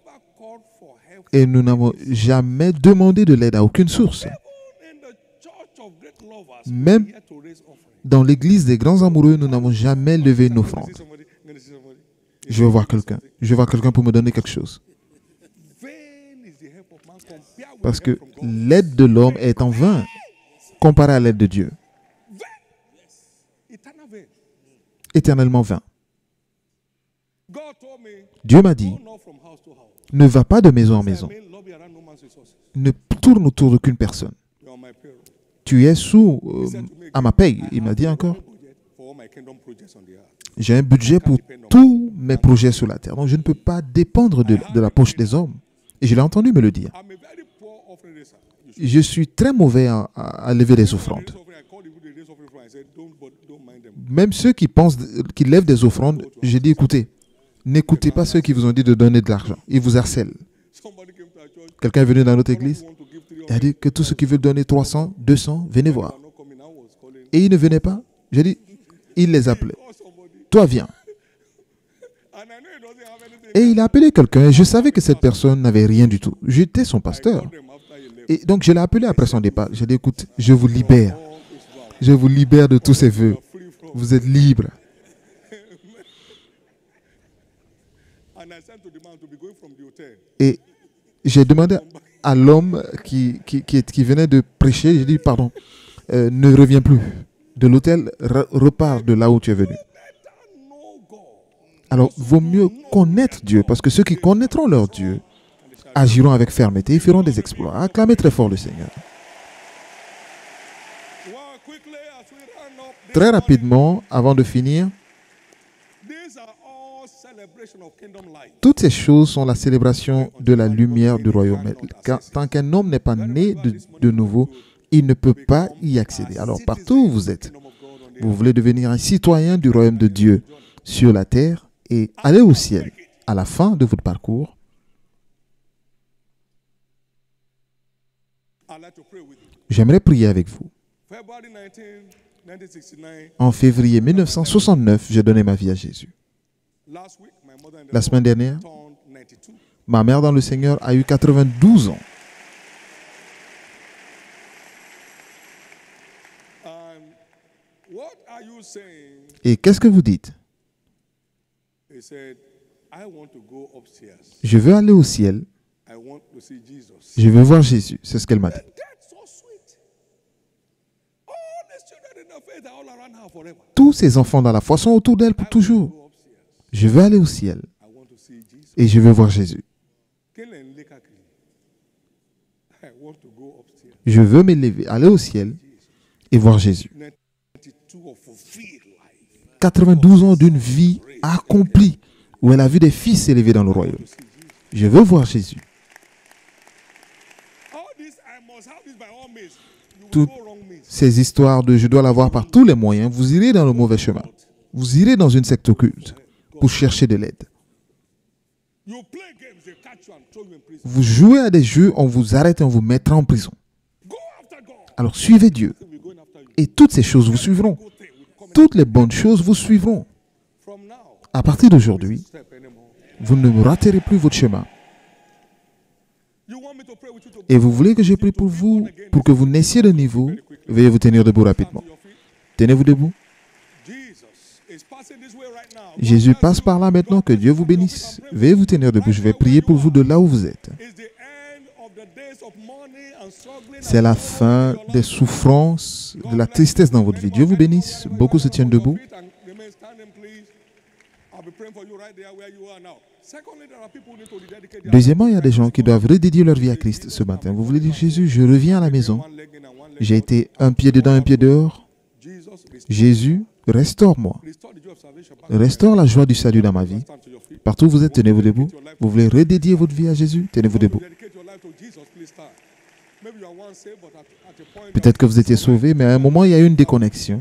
Et nous n'avons jamais demandé de l'aide à aucune source. Même dans l'église des grands amoureux, nous n'avons jamais levé une offrande. Je veux voir quelqu'un. Je veux voir quelqu'un pour me donner quelque chose. Parce que l'aide de l'homme est en vain comparée à l'aide de Dieu. Éternellement vain. Dieu m'a dit, ne va pas de maison en maison. Ne tourne autour d'aucune personne. Tu es à ma paye. Il m'a dit encore, j'ai un budget pour tous mes projets sur la terre. Donc je ne peux pas dépendre de la poche des hommes. Et je l'ai entendu me le dire. Je suis très mauvais à lever des offrandes. Même ceux qui pensent qu'ils lèvent des offrandes, j'ai dit, écoutez, n'écoutez pas ceux qui vous ont dit de donner de l'argent. Ils vous harcèlent. Quelqu'un est venu dans notre église. Il a dit que tous ceux qui veulent donner 300, 200, venez voir. Et ils ne venaient pas. J'ai dit, il les appelait. Toi, viens. Et il a appelé quelqu'un et je savais que cette personne n'avait rien du tout. J'étais son pasteur. Et donc, je l'ai appelé après son départ. J'ai dit, écoute, je vous libère. Je vous libère de tous ces vœux. Vous êtes libre. Et j'ai demandé à l'homme qui venait de prêcher, j'ai dit, pardon, ne reviens plus de l'hôtel, repars de là où tu es venu. Alors, vaut mieux connaître Dieu, parce que ceux qui connaîtront leur Dieu agiront avec fermeté et feront des exploits. Acclamez très fort le Seigneur.
Well, quickly as we run up,
Très rapidement, avant de finir,
these are all celebration of kingdom life.
toutes ces choses sont la célébration de la lumière du royaume. Tant qu'un homme n'est pas né de nouveau, il ne peut pas y accéder. Alors, partout où vous êtes, vous voulez devenir un citoyen du royaume de Dieu sur la terre et aller au ciel à la fin de votre parcours.
I'd like to pray with you.
J'aimerais prier avec vous.
February 19, 1969,
En février 1969, j'ai donné ma vie à Jésus.
last week, my mother in
La semaine dernière,
turned 92.
ma mère dans le Seigneur a eu 92 ans.
And what are you saying?
Et qu'est-ce que vous dites?
He said, I want to go upstairs.
Je veux aller au ciel.
I want to see Jesus.
Je veux voir Jésus. C'est ce qu'elle m'a dit.
That's so sweet. All the children in the faith are all around her forever.
Tous ces enfants dans la foi sont autour d'elle pour toujours.
Go upstairs.
Je veux aller au ciel
I want to see Jesus.
et je veux voir Jésus.
Kelen Lekakri. I want to go upstairs.
Je veux m'élever, aller au ciel et voir Jésus.
92 of fulfilled life.
92 ans d'une vie accomplie où elle a vu des fils s'élever dans le royaume. Je veux voir Jésus.
All this, I must have this by all means. You will
Tout-
go wrong means.
Ces histoires de je dois l'avoir par tous les moyens, vous irez dans le mauvais chemin. Vous irez dans une secte occulte pour chercher de l'aide.
You play games, they catch you and throw you in prison.
Vous jouez à des jeux, on vous arrête et on vous mettra en prison.
Go after God.
Alors suivez Dieu
We're going after you.
et toutes ces choses vous suivront.
Good thing will come
Toutes les bonnes choses vous suivront.
from now.
À partir d'aujourd'hui,
Step anymore.
vous ne raterez plus votre chemin.
You want me to pray with you to
Et vous voulez que je prie pour vous, pour que vous naissiez de niveau. Veuillez vous tenir debout rapidement.
your feet?
Tenez-vous debout.
Jesus is passing this way right now.
Jésus passe par là maintenant. Que Dieu vous bénisse. Veuillez vous tenir debout. Je vais prier pour vous de là où vous êtes.
It's the end of the days of mourning and struggling.
C'est la fin des souffrances, de la tristesse dans votre vie. Dieu vous bénisse. Beaucoup se tiennent debout. Deuxièmement, il y a des gens qui doivent redédier leur vie à Christ ce matin. Vous voulez dire, Jésus, je reviens à la maison. J'ai été un pied dedans, un pied dehors. Jésus, restaure-moi. Restaure la joie du salut dans ma vie. Partout où vous êtes, tenez-vous debout. Vous voulez redédier votre vie à Jésus? Tenez-vous debout. Peut-être que vous étiez sauvé, mais à un moment, il y a eu une déconnexion.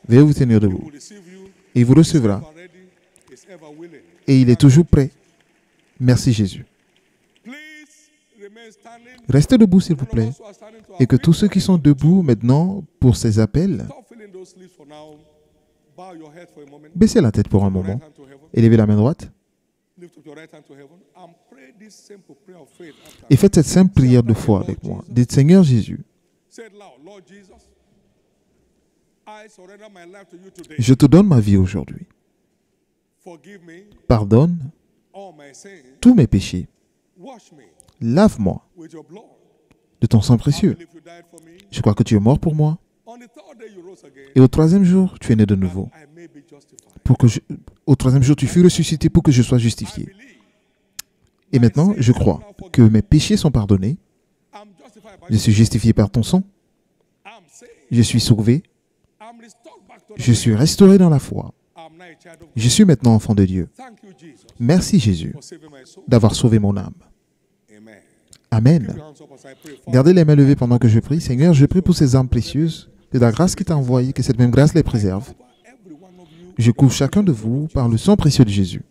Veuillez vous tenir debout. Il vous recevra. Et il est toujours prêt. Merci Jésus. Restez debout, s'il vous plaît. Et que tous ceux qui sont debout maintenant pour ces appels, baissez la tête pour un moment. Élevez la main droite. Et faites cette simple prière de foi avec moi. Dites, Seigneur Jésus, je te donne ma vie aujourd'hui. Pardonne tous mes péchés. Lave-moi de ton sang précieux. Je crois que tu es mort pour moi. Et au troisième jour, tu es né de nouveau. Au troisième jour, tu fus ressuscité pour que je sois justifié. Et maintenant, je crois que mes péchés sont pardonnés. Je suis justifié par ton sang. Je suis sauvé. Je suis restauré dans la foi. Je suis maintenant enfant de Dieu. Merci Jésus d'avoir sauvé mon âme. Amen. Gardez les mains levées pendant que je prie. Seigneur, je prie pour ces âmes précieuses, que la grâce qui t'a envoyée, que cette même grâce les préserve. Je couvre chacun de vous par le sang précieux de Jésus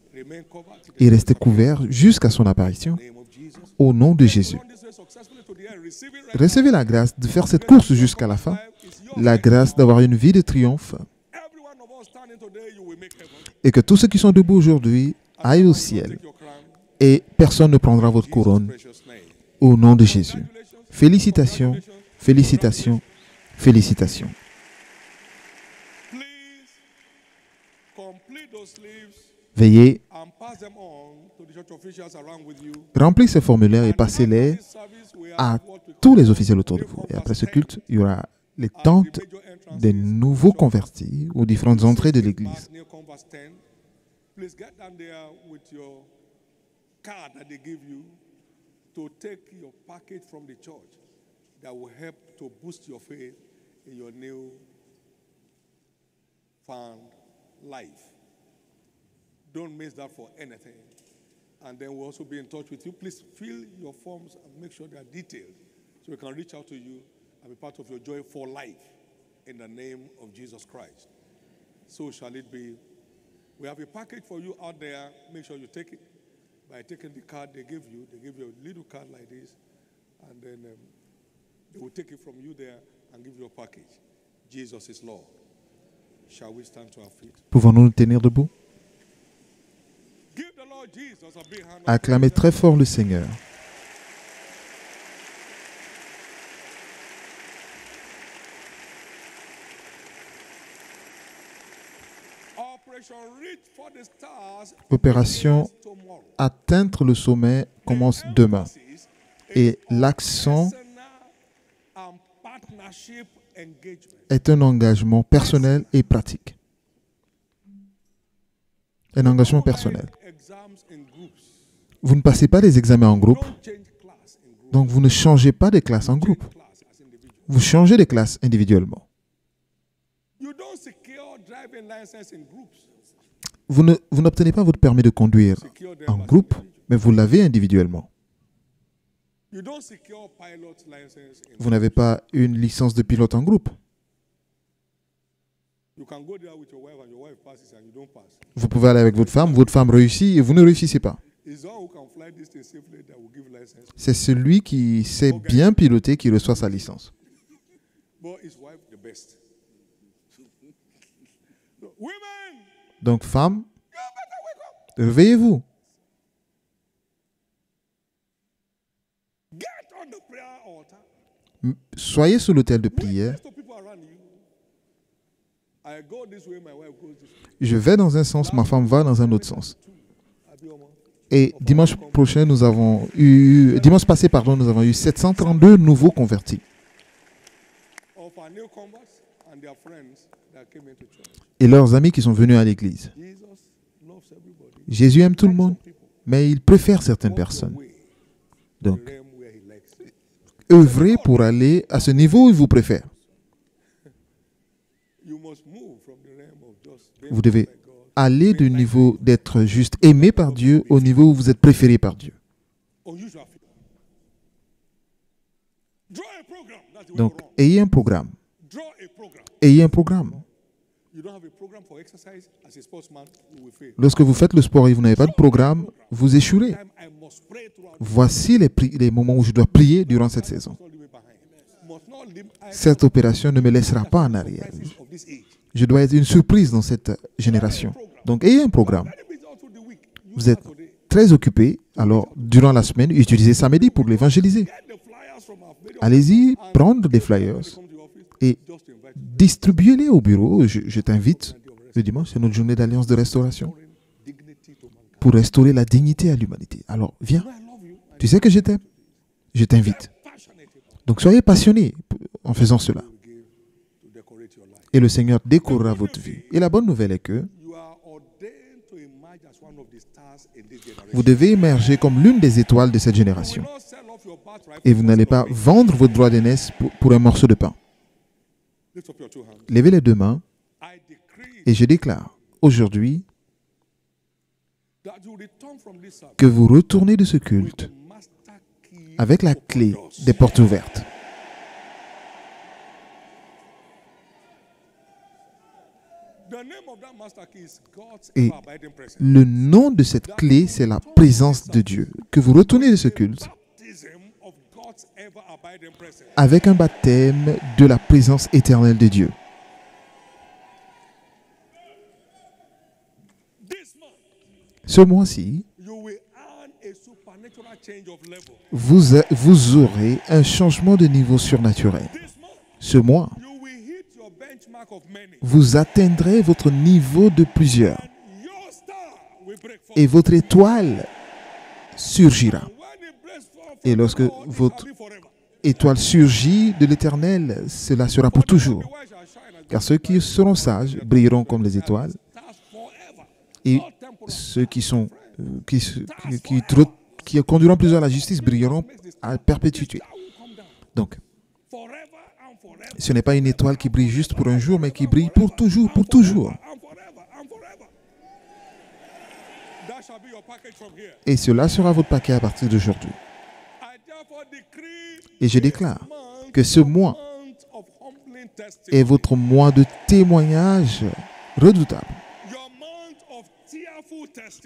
et restez couverts jusqu'à son apparition au nom de Jésus. Recevez la grâce de faire cette course jusqu'à la fin, la grâce d'avoir une vie de triomphe et que tous ceux qui sont debout aujourd'hui aillent au ciel et personne ne prendra votre couronne au nom de Jésus. Félicitations, félicitations, félicitations. Veuillez remplir ces formulaires et passez-les à tous les officiels autour de vous. Et après ce culte, il y aura les tentes des nouveaux convertis aux différentes entrées de l'église.
please get down there with your card that they give you to take your package from the church that will help to boost your faith in your new found life. Don't miss that for anything. And then we'll also be in touch with you. Please fill your forms and make sure they are detailed so we can reach out to you and be part of your joy for life in the name of Jesus Christ. So shall it be. We have a package for you out there. Make sure you take it by taking the card they give you. They give you a little card like this, and then they will take it from you there and give you a package. Jesus is Lord. Shall we stand to our feet?
Pouvons-nous nous tenir debout?
Give the Lord Jesus a big hand.
Acclamez très fort le Seigneur. Opération atteindre le sommet commence demain. Et l'accent est un engagement personnel et pratique. Un engagement personnel. Vous ne passez pas des examens en groupe, donc vous ne changez pas des classes en groupe. Vous changez des classes individuellement. Vous n'obtenez pas votre permis de conduire en groupe, mais vous l'avez individuellement. Vous n'avez pas une licence de pilote en groupe. Vous pouvez aller avec votre femme réussit et vous ne réussissez pas. C'est celui qui sait bien piloter qui reçoit sa licence. Donc, femmes, réveillez-vous. Soyez sur l'autel de prière. Je vais dans un sens, ma femme va dans un autre sens. Et dimanche passé, nous avons eu 732 nouveaux convertis. Et leurs amis qui sont venus à l'église. Jésus aime tout le monde, mais il préfère certaines personnes. Donc, œuvrez pour aller à ce niveau où il vous préfère. Vous devez aller du niveau d'être juste aimé par Dieu au niveau où vous êtes préféré par Dieu. Donc, ayez un programme. Ayez un programme. Lorsque vous faites le sport et vous n'avez pas de programme, vous échouerez. Voici les moments où je dois prier durant cette saison. Cette opération ne me laissera pas en arrière. Je dois être une surprise dans cette génération. Donc, ayez un programme. Vous êtes très occupé, alors durant la semaine, utilisez samedi pour l'évangéliser. Allez-y, prendre des flyers et distribuez-les au bureau. Je t'invite le dimanche, c'est notre journée d'alliance de restauration pour restaurer la dignité à l'humanité. Alors, viens. Tu sais que je t'aime. Je t'invite. Donc, soyez passionnés en faisant cela. Et le Seigneur décorera votre vie. Et la bonne nouvelle est que vous devez émerger comme l'une des étoiles de cette génération. Et vous n'allez pas vendre votre droit d'aînesse pour un morceau de pain. Levez les deux mains et je déclare aujourd'hui que vous retournez de ce culte avec la clé des portes ouvertes. Et le nom de cette clé, c'est la présence de Dieu. Que vous retournez de ce culte avec un baptême de la présence éternelle de Dieu. Ce mois-ci, vous aurez un changement de niveau surnaturel. Ce mois, vous atteindrez votre niveau de plusieurs. Et votre étoile surgira. Et lorsque votre étoile surgit de l'Éternel, cela sera pour toujours. Car ceux qui seront sages brilleront comme les étoiles Et ceux qui sont qui conduiront plusieurs à la justice brilleront à perpétuité. Donc, ce n'est pas une étoile qui brille juste pour un jour, mais qui brille pour toujours, pour toujours. Et cela sera votre paquet à partir d'aujourd'hui. Et je déclare que ce mois est votre mois de témoignage redoutable.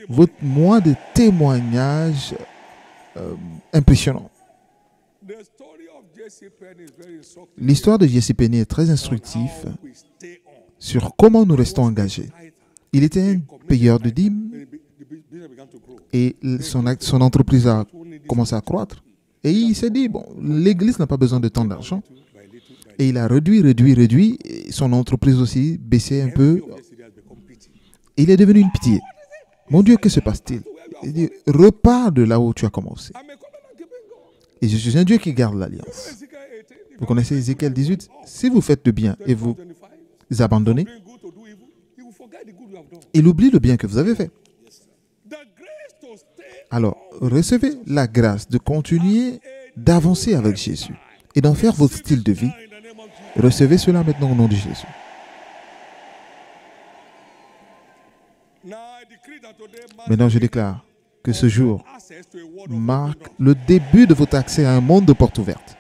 Votre mois de témoignage impressionnant. L'histoire de Jesse Penny est très instructive sur comment nous restons engagés. Il était un payeur de dîmes et son entreprise a commencé à croître. Et il s'est dit, bon, l'Église n'a pas besoin de tant d'argent. Et il a réduit. Et son entreprise aussi baissait un peu. Il est devenu une pitié. Mon Dieu, que se passe-t-il? Il dit, repars de là où tu as commencé. Et je suis un Dieu qui garde l'alliance. Vous connaissez Ézéchiel 18? Si vous faites le bien et vous abandonnez, il oublie le bien que vous avez fait. Alors, recevez la grâce de continuer d'avancer avec Jésus et d'en faire votre style de vie. Recevez cela maintenant au nom de Jésus. Maintenant, je déclare que ce jour marque le début de votre accès à un monde de portes ouvertes.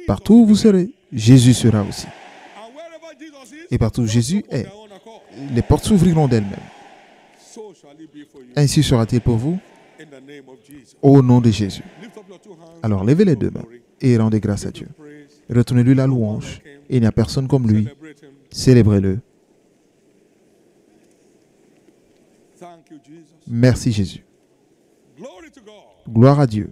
Partout où vous serez, Jésus sera aussi. Et partout où Jésus est, les portes s'ouvriront d'elles-mêmes. Ainsi sera-t-il pour vous, au nom de Jésus. Alors levez les deux mains et rendez grâce à Dieu. Retournez-lui la louange. Il n'y a personne comme lui. Célébrez-le. Merci Jésus. Gloire à Dieu.